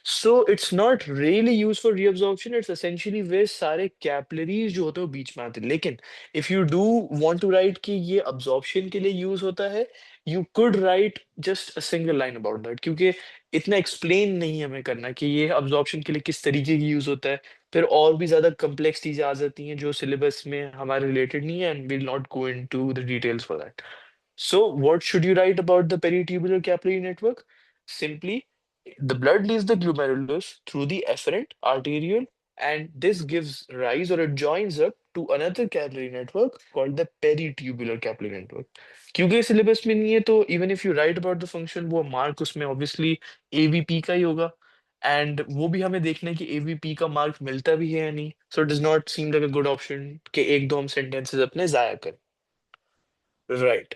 So it's not really used for reabsorption, it's essentially where सारे capillaries जो होते हैं वो बीच में आते हैं. लेकिन if you do want to write कि ये absorption के लिए यूज होता है you could write just a single line about that क्योंकि इतना explain नहीं हमें करना कि ये absorption के लिए किस तरीके की यूज होता है. फिर और भी ज़्यादा कॉम्प्लेक्स चीज़ें आ जाती हैं जो सिलेबस में हमारे रिलेटेड नहीं है and will not go into the details for that. So, what should you write about the peritubular capillary network? Simply, the blood leaves the glomerulus through the efferent arteriole, and this gives rise or it joins up to another capillary network called the peritubular capillary network. क्योंकि syllabus में नहीं है तो even if you right about the function वो mark उसमें obviously AVP का ही होगा and वो भी हमें देखना है कि एवीपी का मार्क मिलता भी है या नहीं so it does not seem like a good option कि एक दो हम सेंटेंसेस अपने जाया करें राइट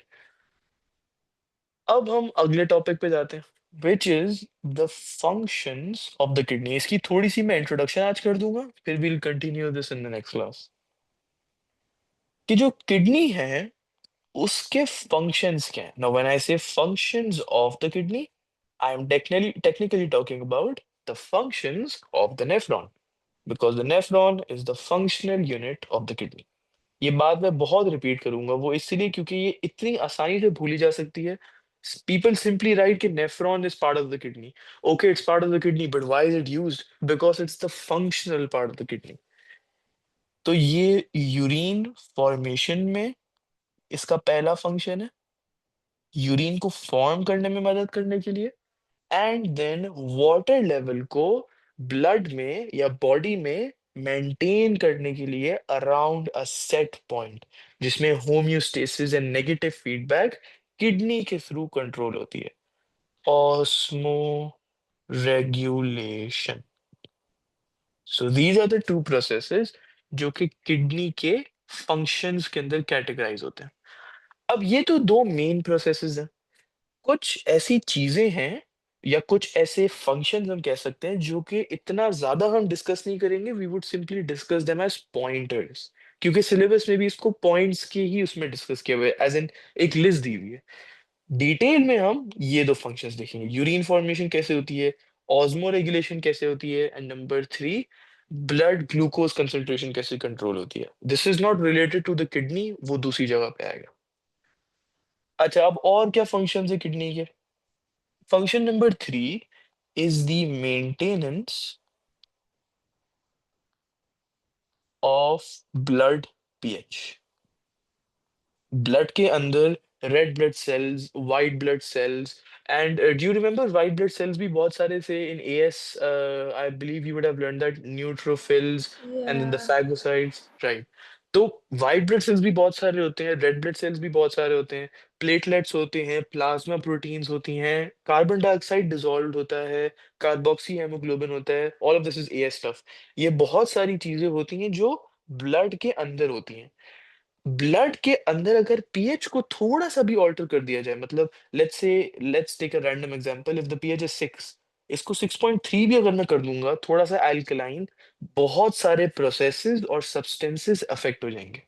अब हम अगले टॉपिक पे जाते हैं which is the functions of the kidney इसकी थोड़ी सी मैं इंट्रोडक्शन आज कर दूंगा फिर we'll continue this in the next class कि जो किडनी है उसके फंक्शंस क्या है नाउ व्हेन आई से functions of the kidney I am technically talking about the functions of the nephron because the nephron is the functional unit of the kidney ये बात मैं बहुत रिपीट करूंगा वो इसलिए क्योंकि ये इतनी आसानी से भूली जा सकती है people simply write कि nephron is part of the kidney okay it's part of the kidney but why is it used because it's the functional part of the kidney तो ये यूरिन फॉर्मेशन में इसका पहला फंक्शन है urine को form करने में मदद करने के लिए एंड देन वाटर लेवल को ब्लड में या बॉडी में मेंटेन करने के लिए अराउंड अ सेट पॉइंट जिसमें homeostasis and negative feedback kidney के थ्रू कंट्रोल होती है osmoregulation so these are the two processes जो कि किडनी के फंक्शंस के अंदर कैटेगराइज होते हैं अब ये तो दो मेन प्रोसेसेस हैं कुछ ऐसी चीजें हैं या कुछ ऐसे फंक्शंस हम कह सकते हैं जो कि इतना ज्यादा हम डिस्कस नहीं करेंगे we would simply discuss them as pointers क्योंकि सिलेबस में भी इसको पॉइंट्स के ही उसमें डिस्कस किया हुआ है एज इन एक लिस्ट दी हुई है डिटेल में हम ये दो फंक्शंस देखेंगे यूरिन फॉर्मेशन कैसे होती है ऑस्मो रेगुलेशन कैसे होती है and number three blood glucose concentration कैसे कंट्रोल होती है this is not related to the kidney वो दूसरी जगह पे आएगा अच्छा अब और क्या फंक्शंस है किडनी के Function number three is the maintenance of blood pH. Blood के अंदर red blood cells white blood cells and do you remember white blood cells भी बहुत सारे थे in as I believe you would have learn that neutrophils and then the Yeah. Phagocytes right तो white blood cells भी बहुत सारे होते हैं रेड ब्लड सेल्स भी बहुत सारे होते हैं प्लेटलेट्स होते हैं प्लाज्मा प्रोटीन्स होती हैं कार्बन डाइऑक्साइड डिसॉल्व होता है कार्बोक्सी हेमोग्लोबिन होता है all of this is as stuff ये बहुत सारी चीजें होती हैं जो ब्लड के अंदर होती हैं ब्लड के अंदर अगर पीएच को थोड़ा सा भी ऑल्टर कर दिया जाए मतलब let's take a random example if the pH is 6 इसको 6.3 भी अगर मैं कर दूंगा थोड़ा सा अल्कलाइन बहुत सारे प्रोसेसेस और सब्सटेंसेस अफेक्ट हो जाएंगे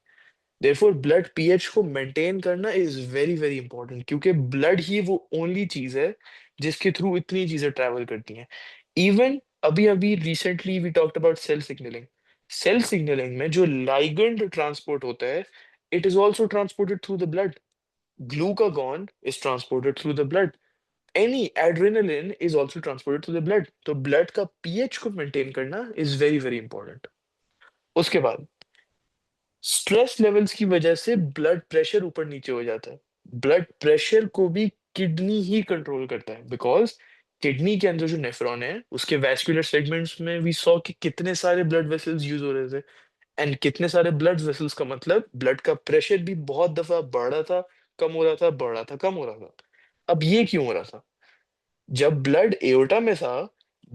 देयरफॉर ब्लड पीएच को मेंटेन करना इज वेरी वेरी इंपॉर्टेंट क्योंकि ब्लड ही वो ओनली चीज है जिसके थ्रू इतनी चीजें ट्रैवल करती हैं इवन अभी अभी recently we talked about cell signalling में जो लाइगेंड ट्रांसपोर्ट होता है it is also transported through the blood glucagon is transported through the blood any adrenaline is also transported through the blood तो blood का pH को maintain करना is very very important उसके बाद स्ट्रेस लेवल्स की वजह से ब्लड प्रेशर ऊपर नीचे हो जाता है ब्लड प्रेशर को भी किडनी ही कंट्रोल करता है बिकॉज किडनी के अंदर जो नेफ्रॉन है उसके वैस्कुलर सेगमेंट्स में वी सॉ कि कितने सारे ब्लड वेसल्स यूज हो रहे थे एंड कितने सारे ब्लड वेसल्स का मतलब ब्लड का प्रेशर भी बहुत दफा बढ़ रहा था कम हो रहा था बढ़ रहा था कम हो रहा था अब ये क्यों हो रहा था जब ब्लड एओर्टा में था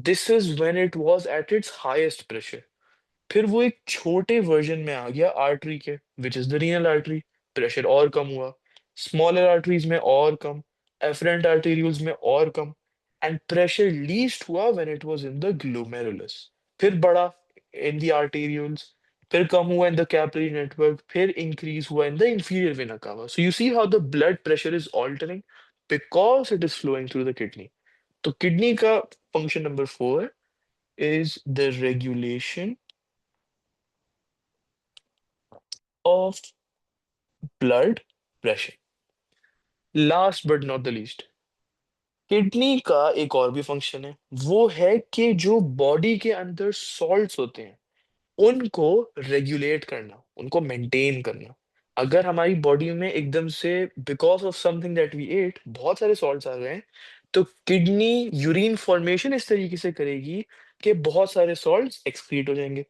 this is when it was at its highest pressure फिर वो एक छोटे वर्जन में आ गया आर्टरी के विच is the renal artery pressure और कम हुआ स्मॉलर आर्टरीज में और कम एफरेंट आर्टेरियल्स में और कम एंड प्रेशर लीस्ट हुआ when it was in the glomerulus फिर बढ़ा इन द आर्टेरियल्स फिर कम हुआ इन द कैपिलरी नेटवर्क फिर इंक्रीज हुआ in the inferior vena cava so you see how the blood pressure is altering because it is flowing through the kidney तो kidney का function number 4 is the regulation of blood pressure. Last but not the least kidney का एक और भी function है वो है कि जो बॉडी के अंदर सॉल्ट्स होते हैं उनको रेगुलेट करना उनको मेंटेन करना अगर हमारी बॉडी में एकदम से because of something that we ate बहुत सारे सॉल्ट्स आ गए हैं, तो किडनी यूरिन फॉर्मेशन इस तरीके से करेगी कि बहुत सारे सॉल्ट्स एक्सक्रीट हो जाएंगे।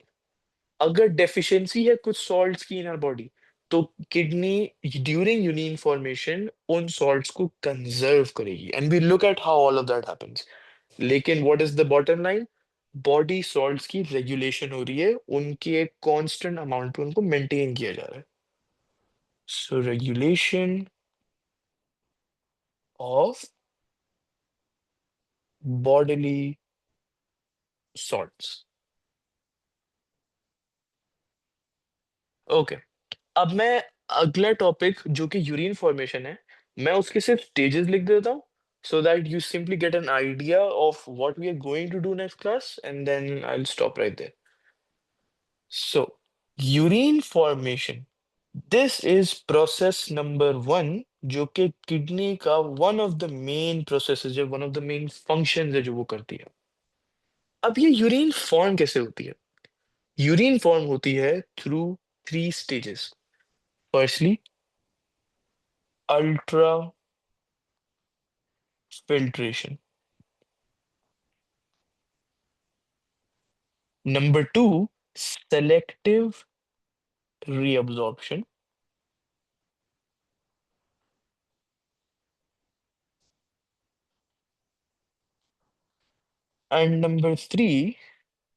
अगर डेफिशिएंसी है कुछ सॉल्ट्स की इन आवर बॉडी, तो किडनी ड्यूरिंग यूरिन फॉर्मेशन उन सॉल्ट्स को कंजर्व करेगी, and we look at how all of that happens. लेकिन what is the bottom line? Body salts की रेगुलेशन हो रही है, उनके एक कांस्टेंट अमाउंट पे उनको मेंटेन किया जा रहा है। So regulation of bodily salts. Okay, अब मैं अगला टॉपिक जो कि यूरिन फॉर्मेशन है, मैं उसके सिर्फ स्टेजेस लिख देता हूँ, so that you simply get an idea of what we are going to do next class, and then I'll stop right there. So, urine formation. This is process number one, जो कि kidney का one of the main processes है, one of the main functions है जो वो करती है। अब ये यूरिन फॉर्म कैसे होती है? यूरिन फॉर्म होती है through three stages. Firstly, ultra filtration. Number two, selective reabsorption. And number three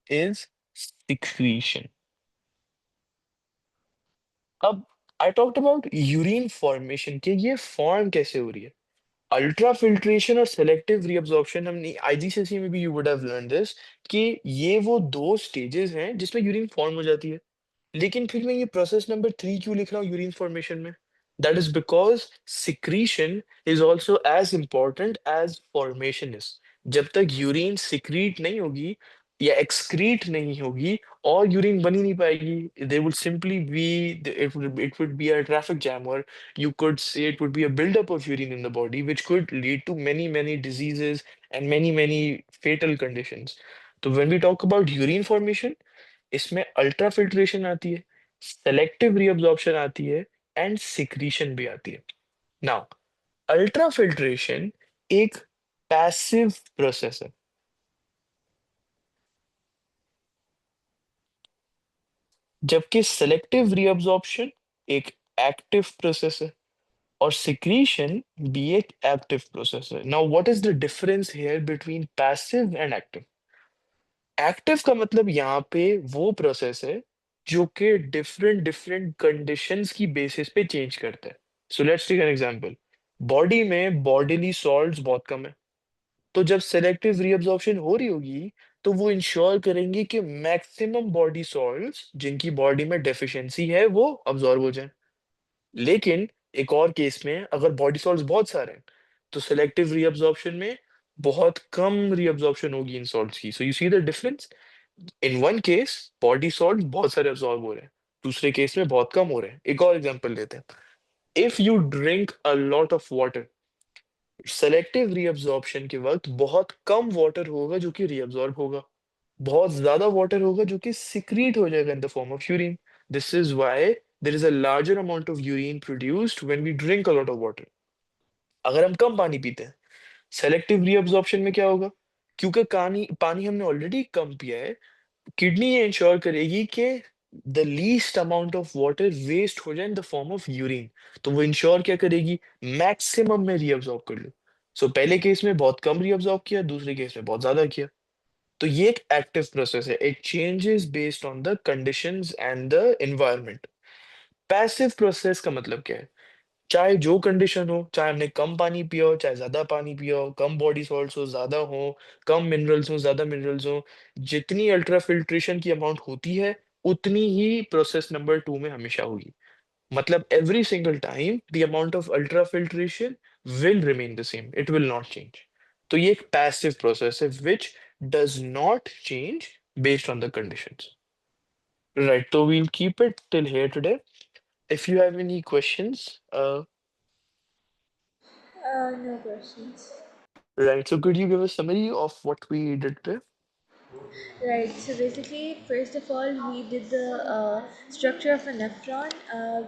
is secretion. अब I talked about urine formation के ये फॉर्म कैसे हो रही है। अल्ट्रा फिल्ट्रेशन और सेलेक्टिव रीअब्जॉर्प्शन, हमने आईजीसीएसई में भी you would have learn this, कि ये वो दो स्टेजेस हैं जिसमें यूरिन फॉर्म हो जाती है। लेकिन फिर मैं ये प्रोसेस नंबर थ्री क्यों लिख रहा हूँ यूरिन फॉर्मेशन में? That is because secretion is also as important as formation is. जब तक यूरिन सिक्रीट नहीं होगी या एक्सक्रीट नहीं होगी, और यूरिन बन ही नहीं पाएगी, they would simply be, it would be a traffic jam, or you could say it would be a buildup of urine in the body which could lead to many many diseases and many many fatal conditions. तो when we talk about urine formation, इसमें ultra filtration आती है, selective reabsorption आती है, and secretion भी आती है। Now, ultra filtration एक पैसिव प्रोसेस है, जबकि सेलेक्टिव रीअब्जॉर्प्शन एक एक्टिव प्रोसेस है, और सिक्रीशन भी एक एक्टिव प्रोसेस है। Now what is the difference here between passive and active? Active का मतलब यहाँ पे वो प्रोसेस है जो कि डिफरेंट डिफरेंट कंडीशंस की बेसिस पे चेंज करता है। So let's take an example. Body में बॉडीली सॉल्ट्स बहुत कम है, तो जब सेलेक्टिव रीअब्जॉर्प्शन हो रही होगी, तो वो इंश्योर करेंगी कि मैक्सिमम बॉडी सॉल्ट्स जिनकी बॉडी में डेफिशिएंसी है वो अब्जॉर्ब हो जाए। लेकिन एक और केस में अगर बॉडी सॉल्ट्स बहुत सारे हैं, तो सेलेक्टिव रीअब्जॉर्प्शन में बहुत कम रीअब्जॉर्प्शन होगी इन सॉल्ट्स की। सो you see the difference. In one case body salt बहुत सारे अब्सॉर्ब हो रहे हैं, दूसरे केस में बहुत कम हो रहे हैं। एक और एग्जांपल लेते हैं। If you drink a lot of water, selective reabsorption के वक्त बहुत कम वाटर होगा जो कि रीअब्सॉर्ब होगा, बहुत ज्यादा वाटर होगा जो कि सिक्रीट हो जाएगा in the form of urine. This is why there is a larger amount of urine produced when we drink a lot of water. अगर हम कम पानी पीते हैं, सेलेक्टिव रीअब्जॉर्प्शन में क्या होगा? क्योंकि पानी पानी हमने ऑलरेडी कम पिया है, किडनी ये इंश्योर करेगी कि the least amount of water waste हो जाए in the form of urine. तो वो इंश्योर क्या करेगी? मैक्सिमम में रीअब्सॉर्ब कर लो। सो पहले केस में बहुत कम रीअब्सॉर्ब किया, दूसरे केस में बहुत ज्यादा किया। तो ये एक एक्टिव प्रोसेस है, it changes based on the conditions and the environment. Passive process का मतलब क्या है? चाहे जो कंडीशन हो, चाहे हमने कम पानी पिया हो, चाहे ज्यादा पानी पिया हो, कम बॉडी सॉल्ट्स हो, ज्यादा हो, कम मिनरल्स हो, ज्यादा मिनरल्स हो, जितनी अल्ट्रा फिल्ट्रेशन की अमाउंट होती है, उतनी ही प्रोसेस नंबर टू में हमेशा होगी। मतलब every single time the amount of ultrafiltration will remain the same, it will not change. तो ये एक पैसिव प्रोसेस है which does not change based on the conditions. Right, तो we'll keep it till here today. If you have any questions, No questions. right, so could you give a summary of what we did today? Right, so basically, first of all, we did the structure of a nephron.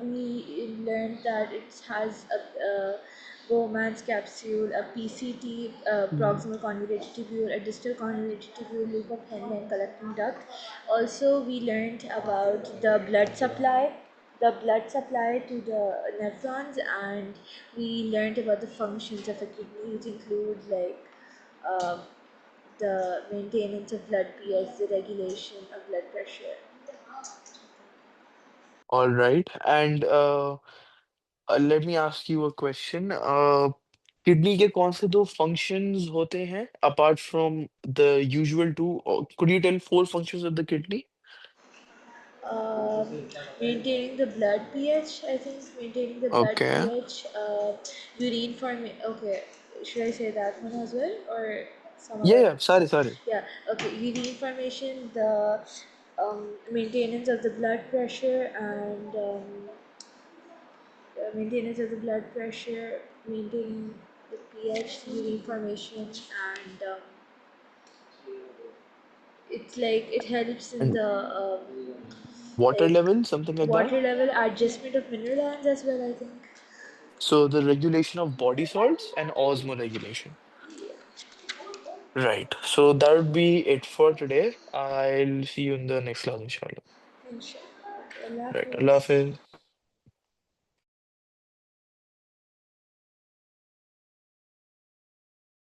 We learned that it has a Bowman's capsule, a PCT, Mhm. proximal convoluted tubule, a distal convoluted tubule, loop of Henle, and collecting duct. Also, we learned about the blood supply to the nephrons, and we learned about the functions of a kidney, which include like um, the maintenance of blood pH, the regulation of blood pressure. All right. And let me ask you a question. Kidney के कौन से दो functions होते हैं apart from the usual two? Could you tell four functions of the kidney? Um, Maintaining the blood pH, I think maintaining the blood Okay. pH, urine form. Okay, should I say that one as well or some Yeah, other? yeah. Sorry, sorry. Yeah, okay, urine formation, the maintenance of the blood pressure, and maintenance of the blood pressure, maintaining the pH, urine formation, and it's like it helps in And the water like level, something like that. water level adjustment of mineral ions as well, I think. So the regulation of body salts and osmoregulation. Right. So that would be it for today. I'll see you in the next class, inshallah. Inshallah. Okay, Allah Right. Allah Hafiz. Hafiz.